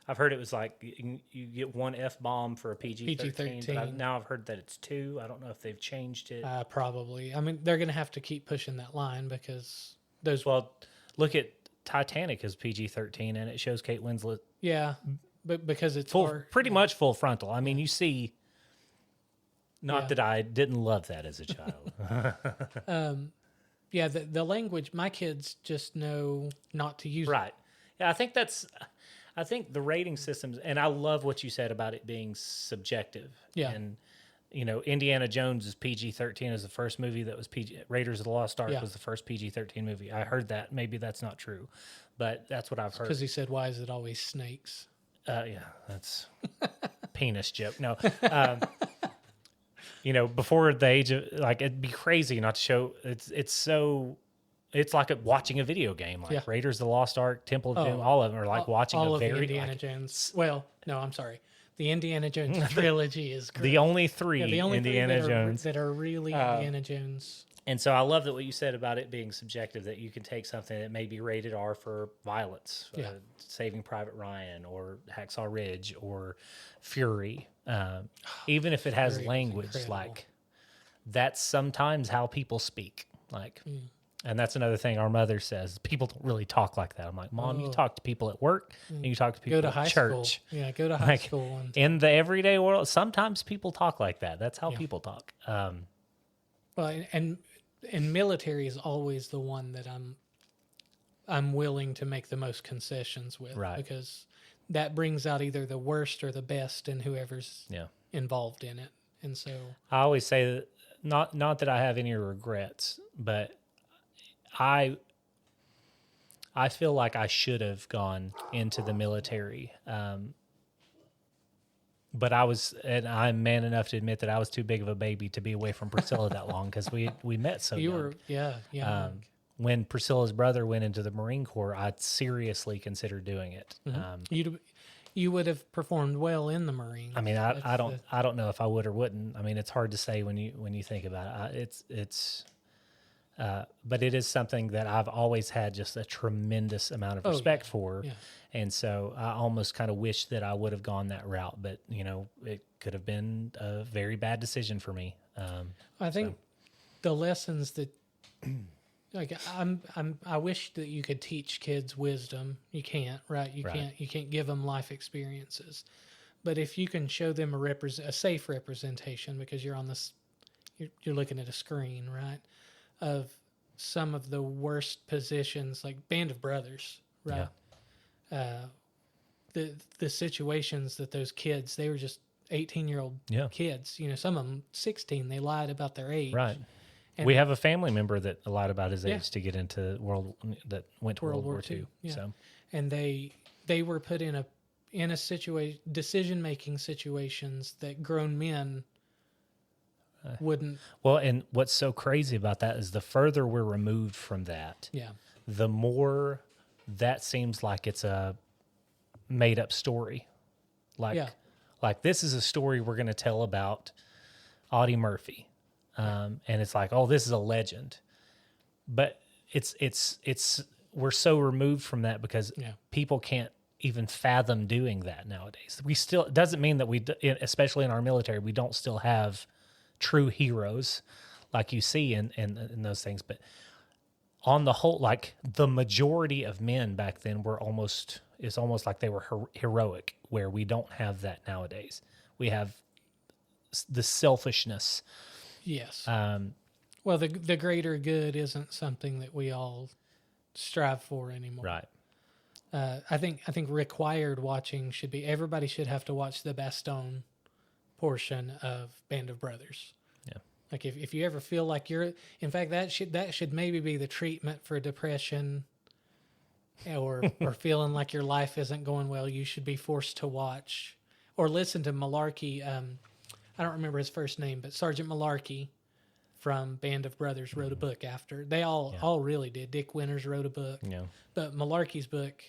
I've heard it was like you get one F-bomb for a PG-13, but now I've heard that it's 2. I don't know if they've changed it. Probably. I mean, they're going to have to keep pushing that line because those... Well, look at Titanic as PG-13, and it shows Kate Winslet. Yeah, but because it's pretty much full frontal. I mean, you see... Not that I didn't love that as a child. Yeah, the language, my kids just know not to use it. Right. Yeah, I think the rating systems, and I love what you said about it being subjective. Yeah. And, Indiana Jones is PG-13 as the first movie that was PG. Raiders of the Lost Ark was the first PG-13 movie. I heard that. Maybe that's not true, but that's what I've heard. Because he said, why is it always snakes? Yeah, that's penis joke. No. Before the age of, like, it'd be crazy not to show. It's like watching a video game, like Raiders of the Lost Ark, Temple of Doom. All of them are like watching all a of very the Indiana Jones. Well, no, I'm sorry. The Indiana Jones trilogy is great. The only three Indiana Jones that are really Indiana Jones. And so I love that what you said about it being subjective, that you can take something that may be rated R for violence, Saving Private Ryan or Hacksaw Ridge or Fury, even if it has language, like that's sometimes how people speak. Like, and that's another thing our mother says, people don't really talk like that. I'm like, Mom, you talk to people at work and you talk to people at church. School. Yeah, go to high school. In the everyday world, sometimes people talk like that. That's how people talk. Well, and military is always the one that I'm willing to make the most concessions with, right? Because that brings out either the worst or the best in whoever's involved in it. And so I always say that not that I have any regrets, but I feel like I should have gone into the military. But I'm man enough to admit that I was too big of a baby to be away from Priscilla that long, because we met so young. When Priscilla's brother went into the Marine Corps, I seriously considered doing it. You would have performed well in the Marines. I mean, I don't know if I would or wouldn't. I mean, it's hard to say when you think about it. But it is something that I've always had just a tremendous amount of respect for. Yeah. And so I almost kind of wish that I would have gone that route, but it could have been a very bad decision for me. I think the lessons that, like, I wish that you could teach kids wisdom. You can't, right? You can't give them life experiences, but if you can show them a safe representation, because you're on this, you're looking at a screen, right? Of some of the worst positions, like Band of Brothers, right? Yeah. The situations that those kids, they were just 18-year-old kids. Some of them 16. They lied about their age. Right. And we have a family member that lied about his age to get into that went to World War II. Yeah. So, and they were put in a situation, decision-making situations that grown men wouldn't. Well, and what's so crazy about that is the further we're removed from that, the more that seems like it's a made up story. Like this is a story we're going to tell about Audie Murphy. And it's like, oh, this is a legend. But it's we're so removed from that because people can't even fathom doing that nowadays. We still, it doesn't mean that especially in our military, we don't still have true heroes like you see in those things. But on the whole, like the majority of men back then it's almost like they were heroic, where we don't have that nowadays. We have the selfishness. Yes. Well, the greater good isn't something that we all strive for anymore. Right. I think required watching should be, everybody should have to watch the Bastogne portion of Band of Brothers. Yeah. Like if you ever feel like in fact, that should maybe be the treatment for depression or feeling like your life isn't going well. You should be forced to watch or listen to Malarkey. I don't remember his first name, but Sergeant Malarkey from Band of Brothers wrote a book after. They all really did. Dick Winters wrote a book. Yeah. But Malarkey's book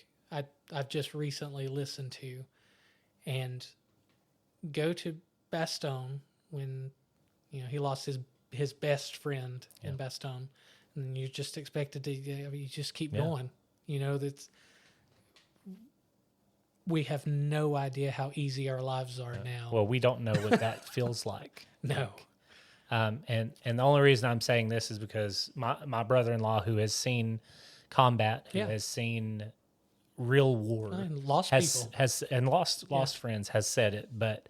I've just recently listened to, and go to Bastogne when he lost his best friend in Bastogne, and you're just expected to you just keep going. We have no idea how easy our lives are now. Well, we don't know what that feels like. No. And the only reason I'm saying this is because my brother-in-law, who has seen combat, who has seen real war, and lost friends, has said it. But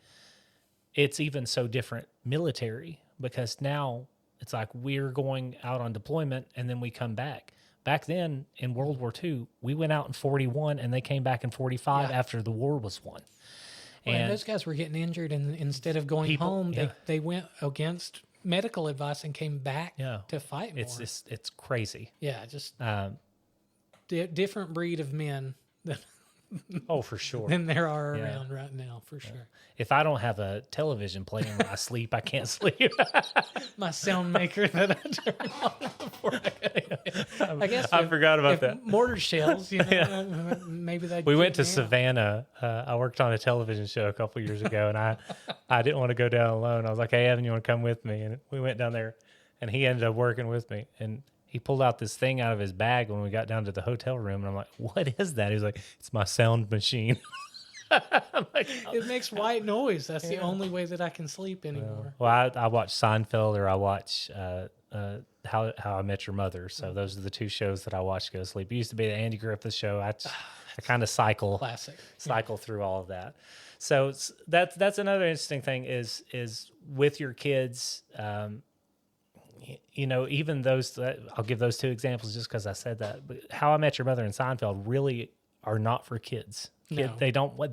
it's even so different military, because now it's like we're going out on deployment and then we come back. Back then in World War II, we went out in 41 and they came back in 45 after the war was won. And those guys were getting injured, and instead of going home, they went against medical advice and came back to fight more. It's crazy. Yeah, just different breed of men for sure. than there are around right now, for sure. If I don't have a television playing when I sleep, I can't sleep. My sound maker that I turn on before I guess I forgot about that. Mortar shells, maybe that. We went to Savannah. I worked on a television show a couple years ago, and I didn't want to go down alone. I was like, "Hey, Evan, you want to come with me?" And we went down there, and he ended up working with me. And he pulled out this thing out of his bag when we got down to the hotel room, and I'm like, "What is that?" He was like, "It's my sound machine." I'm like, it makes white noise. That's the only way that I can sleep anymore. Well, I watch Seinfeld, or I watch How I Met Your Mother. So those are the two shows that I watch to go to sleep. It used to be the Andy Griffith Show. I kind of cycle through all of that. So that's another interesting thing is with your kids. Even those, I'll give those two examples just because I said that. But How I Met Your Mother and Seinfeld really are not for kids. No. They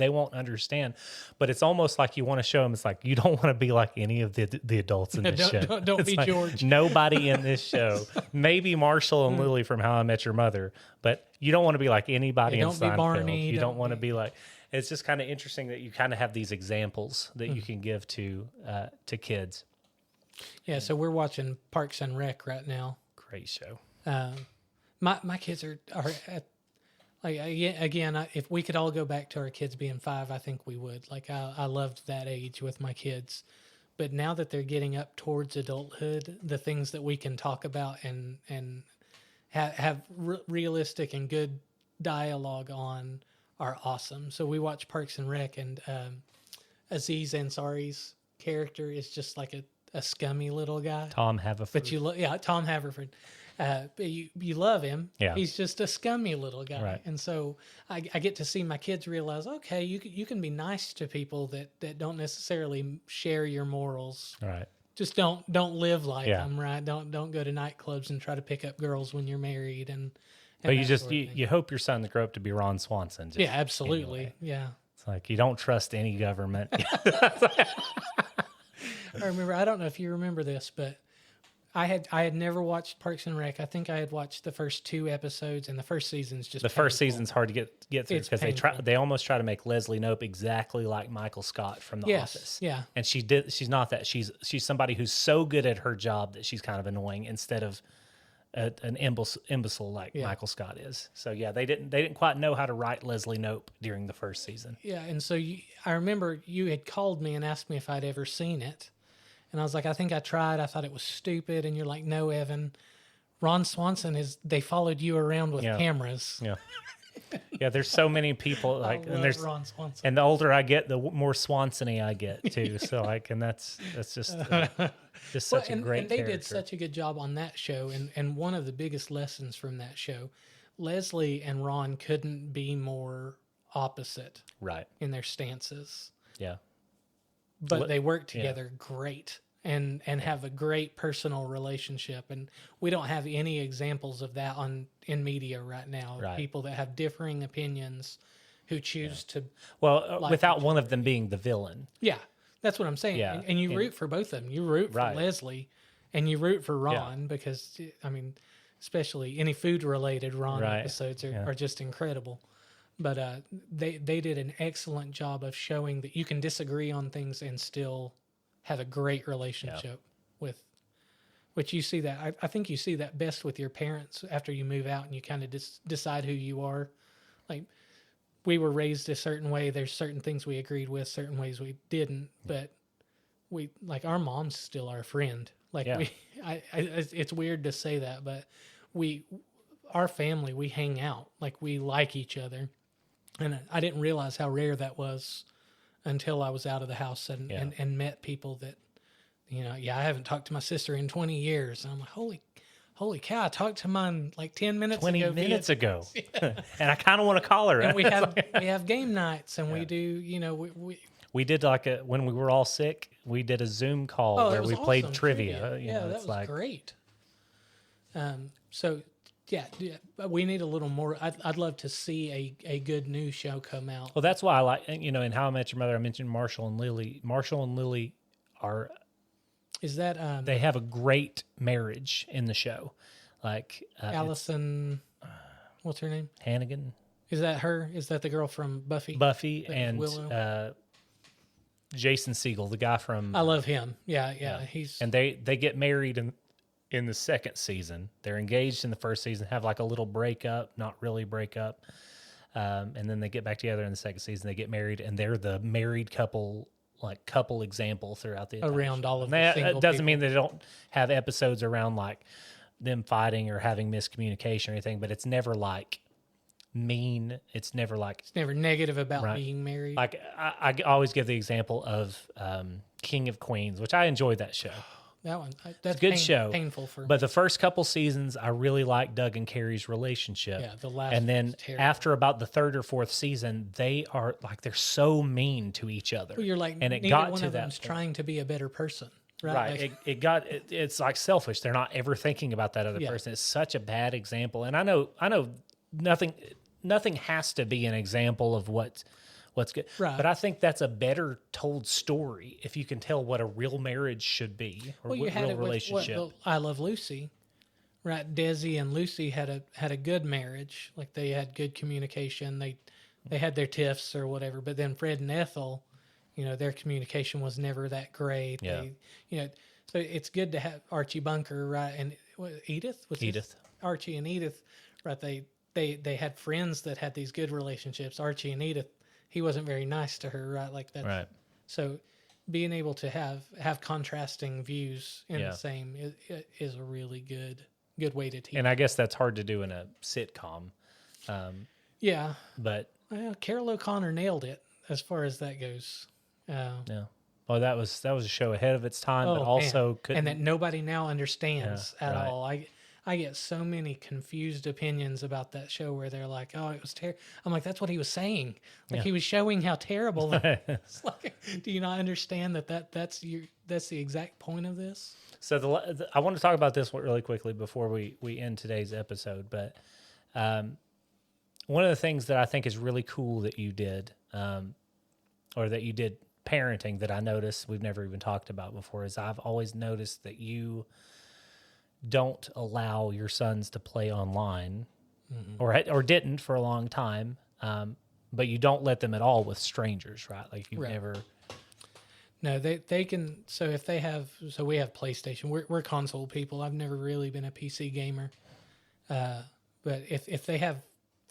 won't understand. But it's almost like you want to show them. It's like you don't want to be like any of the adults in this show. Don't be like George. Nobody in this show. Maybe Marshall and Lily from How I Met Your Mother, but you don't want to be like anybody in Seinfeld. Don't be Barney. You don't want to be like. It's just kind of interesting that you kind of have these examples that you can give to kids. Yeah, so we're watching Parks and Rec right now. Great show. My kids are at, like, again, if we could all go back to our kids being 5, I think we would. Like I loved that age with my kids, but now that they're getting up towards adulthood, the things that we can talk about and have realistic and good dialogue on are awesome. So we watch Parks and Rec, and Aziz Ansari's character is just like a scummy little guy. Tom Haverford. But Tom Haverford. But you love him. Yeah. He's just a scummy little guy. Right. And so I get to see my kids realize, okay, you can be nice to people that don't necessarily share your morals. Right. Just don't live like them, right? Don't go to nightclubs and try to pick up girls when you're married and but you hope your son to grow up to be Ron Swanson. Yeah, absolutely. Anyway. Yeah. It's like you don't trust any government. I remember, I don't know if you remember this, but I had never watched Parks and Rec. I think I had watched the first 2 episodes, and the first season's just first season's hard to get through It's because they almost try to make Leslie Knope exactly like Michael Scott from The Office. Yeah. And she's not that. She's somebody who's so good at her job that she's kind of annoying instead of an imbecile like Michael Scott is. So yeah, they didn't quite know how to write Leslie Knope during the first season. Yeah, and so I remember you had called me and asked me if I'd ever seen it. And I was like, I think I tried. I thought it was stupid. And you're like, no, Evan. Ron Swanson they followed you around with cameras. Yeah. Yeah, there's so many people like, and there's Ron Swanson. and the older I get, the more Swanson-y I get too. So like, and that's just such a great. And they character. did such a good job on that show. And one of the biggest lessons from that show, Leslie and Ron couldn't be more opposite, right, in their stances. Yeah, but they work together great and have a great personal relationship. And we don't have any examples of that in media right now. Right. People that have differing opinions who choose to without one of them being the villain. Yeah, that's what I'm saying. Yeah. And you root for both of them. You root for Right. Leslie and you root for Ron because, I mean, especially any food related Ron episodes are just incredible. But they did an excellent job of showing that you can disagree on things and still have a great relationship with, which you see that. I think you see that best with your parents after you move out and you kind of decide who you are. Like, we were raised a certain way. There's certain things we agreed with, certain ways we didn't. But we, like, our mom's still our friend. Like, it's weird to say that, but our family, we hang out. Like, we like each other. And I didn't realize how rare that was until I was out of the house and met people that, I haven't talked to my sister in 20 years. And I'm like, holy cow, I talked to mine like 10 minutes 20 ago. minutes ago. And I kind of want to call her. And we have game nights and we do, we did when we were all sick, we did a Zoom call where we played awesome. trivia. That was great. We need a little more. I'd love to see a good new show come out. Well, that's why I like, in How I Met Your Mother, I mentioned Marshall and Lily. Marshall and Lily is that they have a great marriage in the show. Like Allison, what's her name? Hannigan. Is that her? Is that the girl from Buffy? Buffy and Willow? Jason Segel, the guy from. I love him. Yeah. And they get married in the second season. They're engaged in the first season, have like a little breakup, not really breakup. And then they get back together in the second season. They get married, and they're the married couple example throughout the entire around show. all of the that single doesn't people. mean they don't have episodes around like them fighting or having miscommunication or anything, but it's never like mean. It's never negative about being married. Like I always give the example of King of Queens, which I enjoyed that show. That one, that's a good show. Painful for me. But the first couple seasons, I really liked Doug and Carrie's relationship. Yeah, the last. And then after about the third or fourth season, they're so mean to each other. Well, you're like, and it neither got one to of that them's point. trying to be a better person. Right. It's like selfish. They're not ever thinking about that other person. It's such a bad example. And I know nothing has to be an example of what's good. Right. But I think that's a better told story if you can tell what a real marriage should be or you what had real it relationship. with I Love Lucy, right? Desi and Lucy had a good marriage. Like, they had good communication. They had their tiffs or whatever. But then Fred and Ethel, their communication was never that great. Yeah. So it's good to have Archie Bunker, right? And Edith? Archie and Edith, right? They had friends that had these good relationships. Archie and Edith, he wasn't very nice to her, right? Like that. Right. So being able to have contrasting views in the same is a really good way to teach. And I guess that's hard to do in a sitcom. But Carol O'Connor nailed it as far as that goes. yeah. Well, that was a show ahead of its time, but also couldn't. And that nobody now understands at right. all. I get so many confused opinions about that show where they're like, "Oh, it was terrible." I'm like, "That's what he was saying. Like, he was showing how terrible." It's like, do you not understand that's the exact point of this? So I want to talk about this one really quickly before we end today's episode. But one of the things that I think is really cool that you did, or that you did parenting, that I noticed we've never even talked about before, is I've always noticed that you don't allow your sons to play online, or didn't for a long time, but you don't let them at all with strangers, right? Like you've never. No, they can. So if they have, we have PlayStation. We're console people. I've never really been a PC gamer. But if they have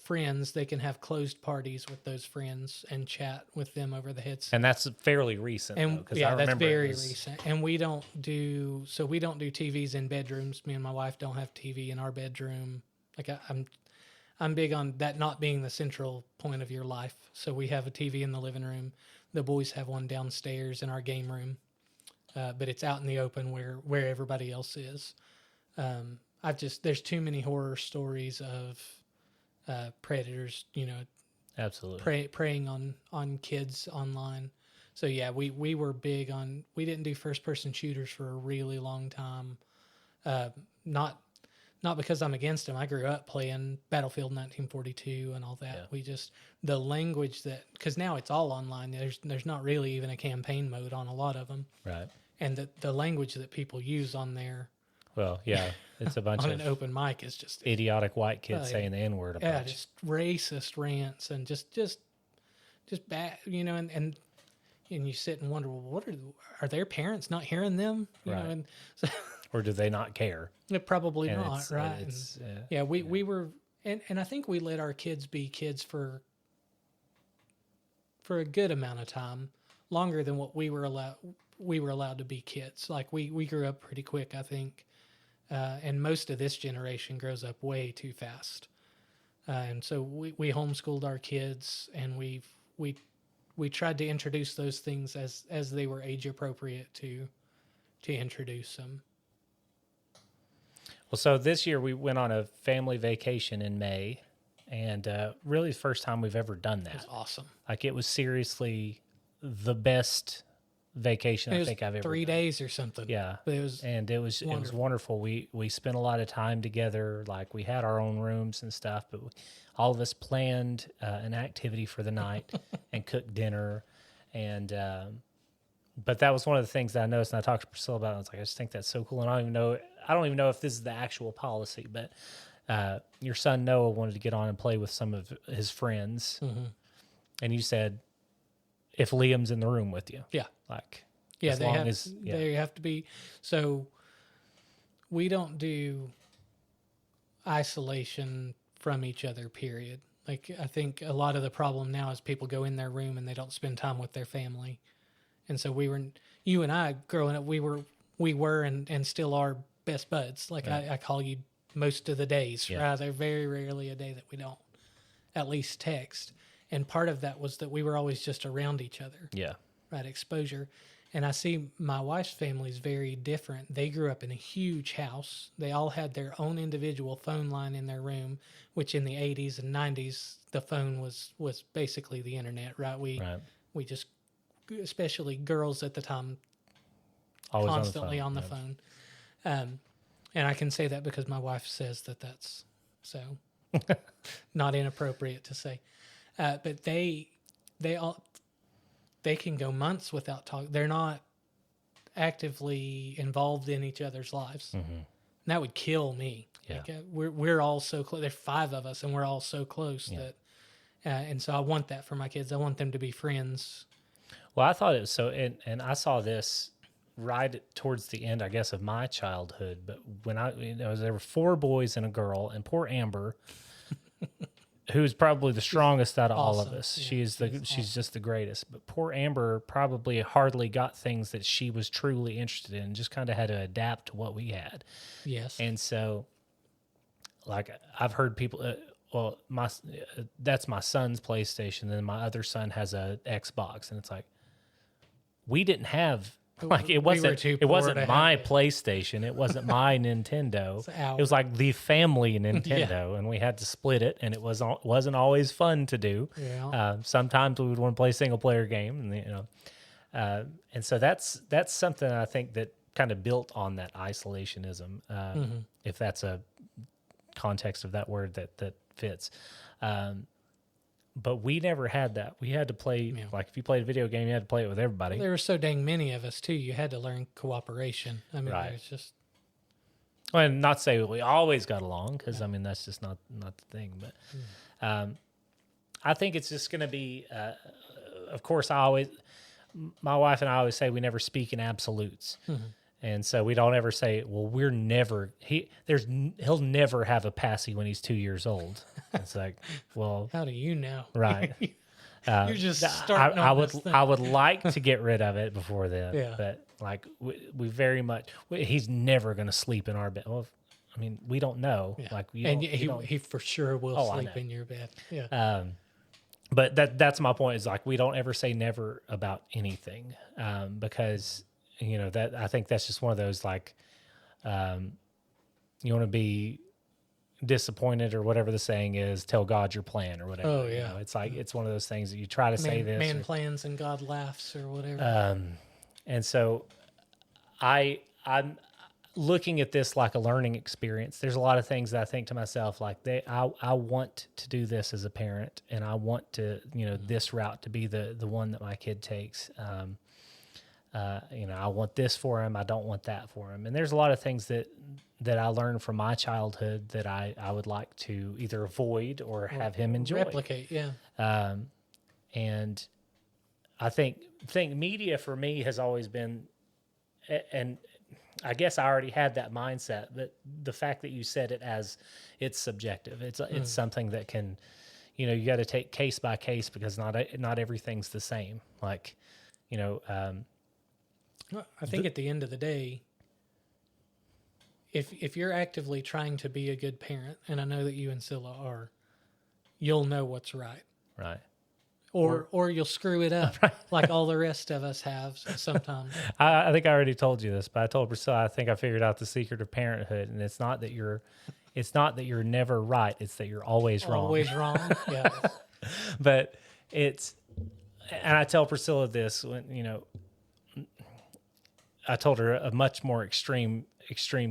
friends, they can have closed parties with those friends and chat with them over the headset. And that's fairly recent, And because yeah, I that's remember very recent. And we don't do TVs in bedrooms. Me and my wife don't have TV in our bedroom. Like I'm big on that not being the central point of your life. So we have a TV in the living room. The boys have one downstairs in our game room, but it's out in the open where everybody else is. There's too many horror stories of predators, absolutely. preying on kids online. So yeah, we were big on. We didn't do first person shooters for a really long time. Not because I'm against them. I grew up playing Battlefield 1942 and all that. Yeah. We just the language because now it's all online. There's not really even a campaign mode on a lot of them. Right. And the language that people use on there. Well, yeah, it's a bunch on of an open mic is just idiotic white kids saying the N-word. Yeah, just racist rants and just bad, and you sit and wonder, well, are their parents not hearing them? You Right. know, and so, Or do they not care? probably And not, right? We were, and I think we let our kids be kids for a good amount of time, longer than what we were allowed to be kids. Like we grew up pretty quick, I think. And most of this generation grows up way too fast. And so we homeschooled our kids, and we tried to introduce those things as they were age appropriate to introduce them. Well, so this year we went on a family vacation in May, and really the first time we've ever done that. It was awesome. Like, it was seriously the best vacation I think I've ever 3 done. days or something. Yeah. But it was wonderful. We spent a lot of time together. Like, we had our own rooms and stuff, but all of us planned an activity for the night and cooked dinner. And but that was one of the things that I noticed, and I talked to Priscilla about it. I was like, I just think that's so cool. And I don't even know if this is the actual policy, but your son Noah wanted to get on and play with some of his friends. Mm-hmm. And you said, if Liam's in the room with you. Yeah. Like, yeah, they have to be. So we don't do isolation from each other, period. Like, I think a lot of the problem now is people go in their room and they don't spend time with their family. And so you and I growing up, we were and still are best buds. Like, right. I call you most of the days, right? There's very rarely a day that we don't at least text. And part of that was that we were always just around each other. Yeah. Right, exposure. And I see my wife's family is very different. They grew up in a huge house. They all had their own individual phone line in their room, which in the 80s and 90s, the phone was basically the internet, right? We just, especially girls at the time, always constantly on the phone. And I can say that because my wife says that's so not inappropriate to say. But they can go months without talking. They're not actively involved in each other's lives. Mm-hmm. And that would kill me. Yeah. Like, we're all so close. There's 5 of us, and we're all so close that. And so I want that for my kids. I want them to be friends. Well, I thought it was so, and I saw this right towards the end, I guess, of my childhood. But when there were 4 boys and a girl, and poor Amber. Who's probably the strongest out of all of us. Yeah, she's just the greatest. But poor Amber probably hardly got things that she was truly interested in, just kind of had to adapt to what we had. Yes. And so, like, I've heard people, that's my son's PlayStation, and then my other son has a Xbox, and it's like, we didn't have. Like, it wasn't my PlayStation. It wasn't my Nintendo. It was like the family Nintendo, and we had to split it, and it wasn't always fun to do. Yeah. Sometimes we would want to play a single player game, and and so that's something I think that kind of built on that isolationism, if that's a context of that word that fits. But we never had that. We had to play, like, if you played a video game, you had to play it with everybody. There were so dang many of us, too. You had to learn cooperation. I mean, it's just... Well, and not say we always got along, because, I mean, that's just not the thing. But I think it's just going to be, of course, my wife and I always say we never speak in absolutes. Mm-hmm. And so we don't ever say, well, he'll never have a passy when he's 2 years old. It's like, well, How do you know? right. You're just starting on this thing. I would like to get rid of it before then, Yeah. but like we very much, he's never going to sleep in our bed. Well, I mean, we don't know. Yeah. Like, he for sure will Oh, I sleep know. in your bed. Yeah. But that's my point, is like, we don't ever say never about anything, because that, I think that's just one of those, like, you want to be disappointed or whatever the saying is, tell God your plan or whatever. Oh, yeah. It's like, it's one of those things that you try to say this. Man plans and God laughs or whatever. And so I'm looking at this like a learning experience. There's a lot of things that I think to myself, like, I want to do this as a parent, and I want to, this route to be the one that my kid takes. I want this for him. I don't want that for him. And there's a lot of things that I learned from my childhood that I would like to either avoid or have him enjoy. Replicate, yeah. And I think media for me has always been, and I guess I already had that mindset, but the fact that you said it as it's subjective, it's something that can, you got to take case by case, because not everything's the same. Like, I think at the end of the day, if you're actively trying to be a good parent, and I know that you and Scylla are, you'll know what's right. Right. Or you'll screw it up like all the rest of us have sometimes. I think I already told you this, but I told Priscilla, I think I figured out the secret of parenthood, and it's not that you're never right, it's that you're always wrong. Always wrong, yeah. But and I tell Priscilla this when, I told her a much more extreme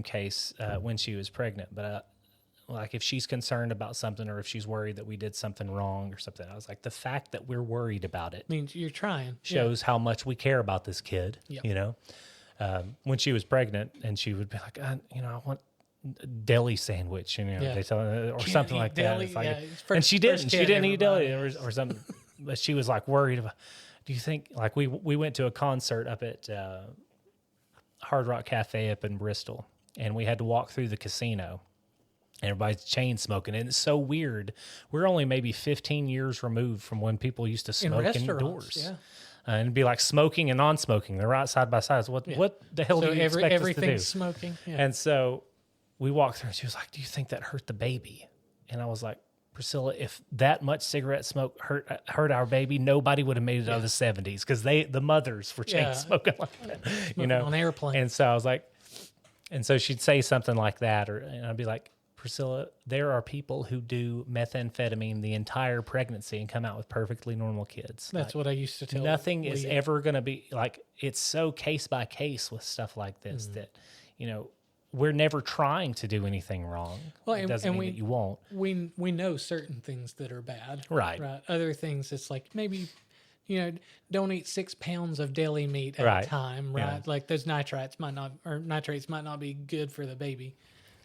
case when she was pregnant, but like, if she's concerned about something, or if she's worried that we did something wrong or something, I was like, the fact that we're worried about it means you're trying. shows how much we care about this kid. Yep. When she was pregnant, and she would be like, I want a deli sandwich, they tell her, or Can't something eat like deli, that. It's like, yeah. and she didn't. First She kid didn't eat deli everybody or something. But she was like worried about. Do you think, like, we went to a concert up at Hard Rock Cafe up in Bristol, and we had to walk through the casino. Everybody's chain smoking, and it's so weird. We're only maybe 15 years removed from when people used to smoke indoors. Yeah. And it'd be like smoking and non-smoking. They're right side by side. So what the hell do you expect us to do? Everything's smoking. Yeah. And so we walked through, and she was like, do you think that hurt the baby? And I was like, Priscilla, if that much cigarette smoke hurt our baby, nobody would have made it out of the 70s, because the mothers were chain smoking like that, on airplanes. And so I was like, and so she'd say something like that, and I'd be like, Priscilla, there are people who do methamphetamine the entire pregnancy and come out with perfectly normal kids. That's what I used to tell. Nothing is ever going to be like, it's so case by case with stuff like this that, we're never trying to do anything wrong. Well, it doesn't mean that you won't. We know certain things that are bad. Right. Other things, it's like, maybe, don't eat 6 pounds of deli meat at a time, right? Yeah. Like, those nitrates might not be good for the baby.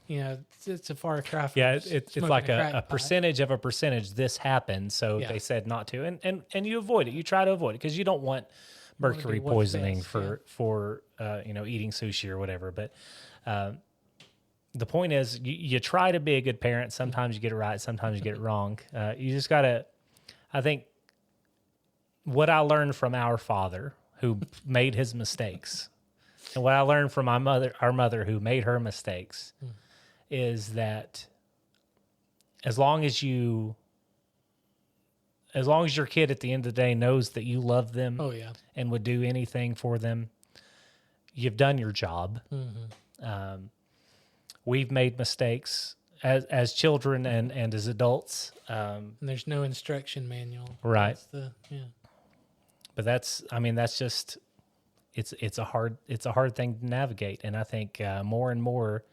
It's a far cry from it's like a percentage of a percentage this happened, so they said not to, and you avoid it. You try to avoid it because you don't want mercury poisoning for eating sushi or whatever. But the point is, you try to be a good parent. Sometimes you get it right, sometimes you get it wrong. You just gotta. I think what I learned from our father, who made his mistakes, and what I learned from our mother, who made her mistakes. Is that as long as your kid at the end of the day knows that you love them and would do anything for them, you've done your job. Mm-hmm. We've made mistakes as children and as adults. And there's no instruction manual. Right. But that's just, it's a hard thing to navigate. And I think more and more,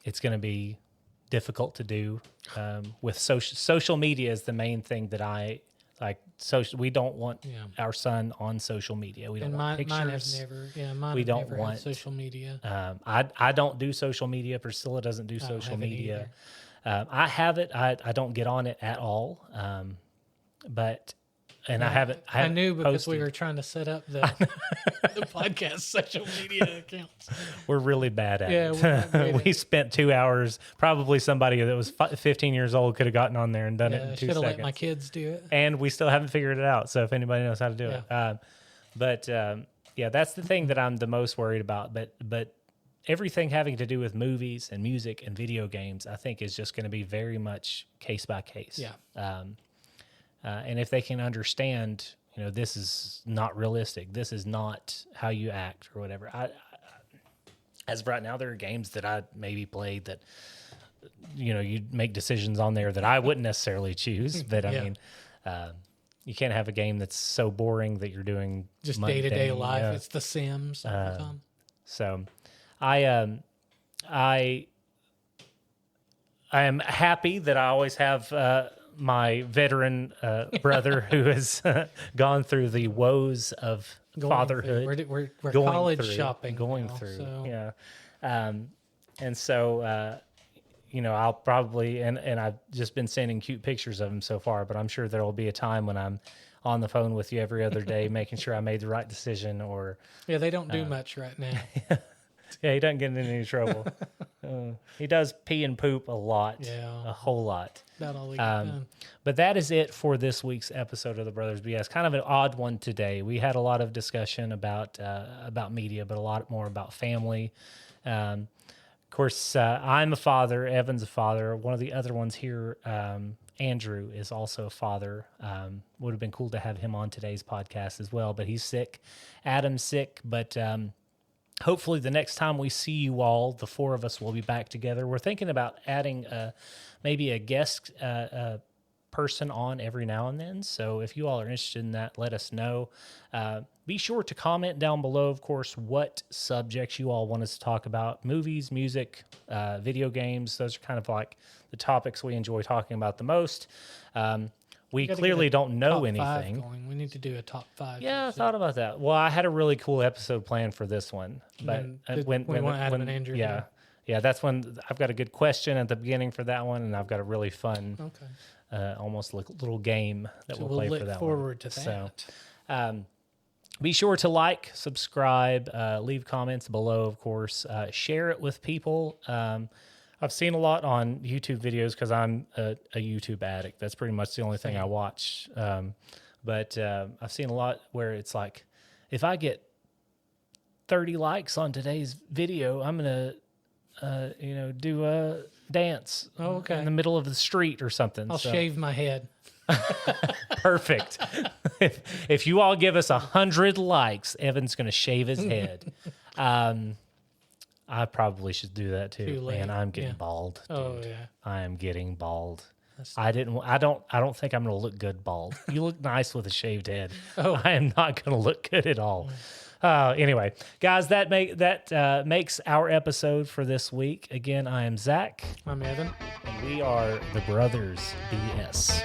it's going to be difficult to do with social media is the main thing that I like. We don't want our son on social media. We don't want pictures. We don't want social media. I don't do social media. Priscilla doesn't do social media. I have it. I don't get on it at all. But and I haven't. I knew because we posted. were trying to set up the podcast social media accounts. We're really bad at Yeah, we're not great it. at We it. spent 2 hours. Probably somebody that was 15 years old could have gotten on there and done it Yeah, in I 2 should have seconds. let my kids do it. And we still haven't figured it out. So if anybody knows how to do it, yeah, that's the thing that I'm the most worried about. But everything having to do with movies and music and video games, I think, is just going to be very much case by case. Yeah. And if they can understand, this is not realistic. This is not how you act or whatever. As of right now, there are games that I maybe played that, you'd make decisions on there that I wouldn't necessarily choose. But I Yeah. mean, you can't have a game that's so boring that you're doing Just day-to-day mundane, life. yeah. It's The Sims all the time. So I am happy that I always have my veteran brother who has gone through the woes of fatherhood. We're going college through, shopping. going now, through. so- Yeah. And so, I'll probably, and I've just been sending cute pictures of him so far, but I'm sure there will be a time when I'm on the phone with you every other day, making sure I made the right decision or, Yeah, they don't do much right now. yeah, he doesn't get in any trouble. He does pee and poop a lot, Yeah. a whole lot. About all we get done. But that is it for this week's episode of the Brothers BS. Kind of an odd one today. We had a lot of discussion about media, but a lot more about family. Of course, I'm a father. Evan's a father. One of the other ones here, Andrew, is also a father. Would have been cool to have him on today's podcast as well, but he's sick. Adam's sick, but hopefully the next time we see you all, the four of us will be back together. We're thinking about adding maybe a guest person on every now and then. So if you all are interested in that, let us know. Be sure to comment down below, of course, what subjects you all want us to talk about. Movies, music, video games. Those are kind of like the topics we enjoy talking about the most. We Gotta clearly get a don't know top anything. 5 going. We need to do a top 5. Yeah, I thought about that. Well, I had a really cool episode planned for this one, but When we want Adam and Andrew to yeah, yeah, that's when I've got a good question at the beginning for that one, and I've got a really fun, Okay. almost like little game that So we'll play look for that forward one. to that. So, be sure to like, subscribe, leave comments below, of course. Share it with people. I've seen a lot on YouTube videos because I'm a YouTube addict. That's pretty much the only thing I watch. But I've seen a lot where it's like, if I get 30 likes on today's video, I'm going to, do a dance in the middle of the street or something. I'll shave my head. Perfect. if you all give us 100 likes, Evan's going to shave his head. I probably should do that too. Too late. Man, I'm getting Yeah. bald. Dude. Oh yeah. I am getting bald. I don't think I'm going to look good bald. You look nice with a shaved head. Oh. I am not going to look good at all. Anyway, guys, that makes our episode for this week. Again, I am Zach, I'm Evan. and we are the Brothers BS.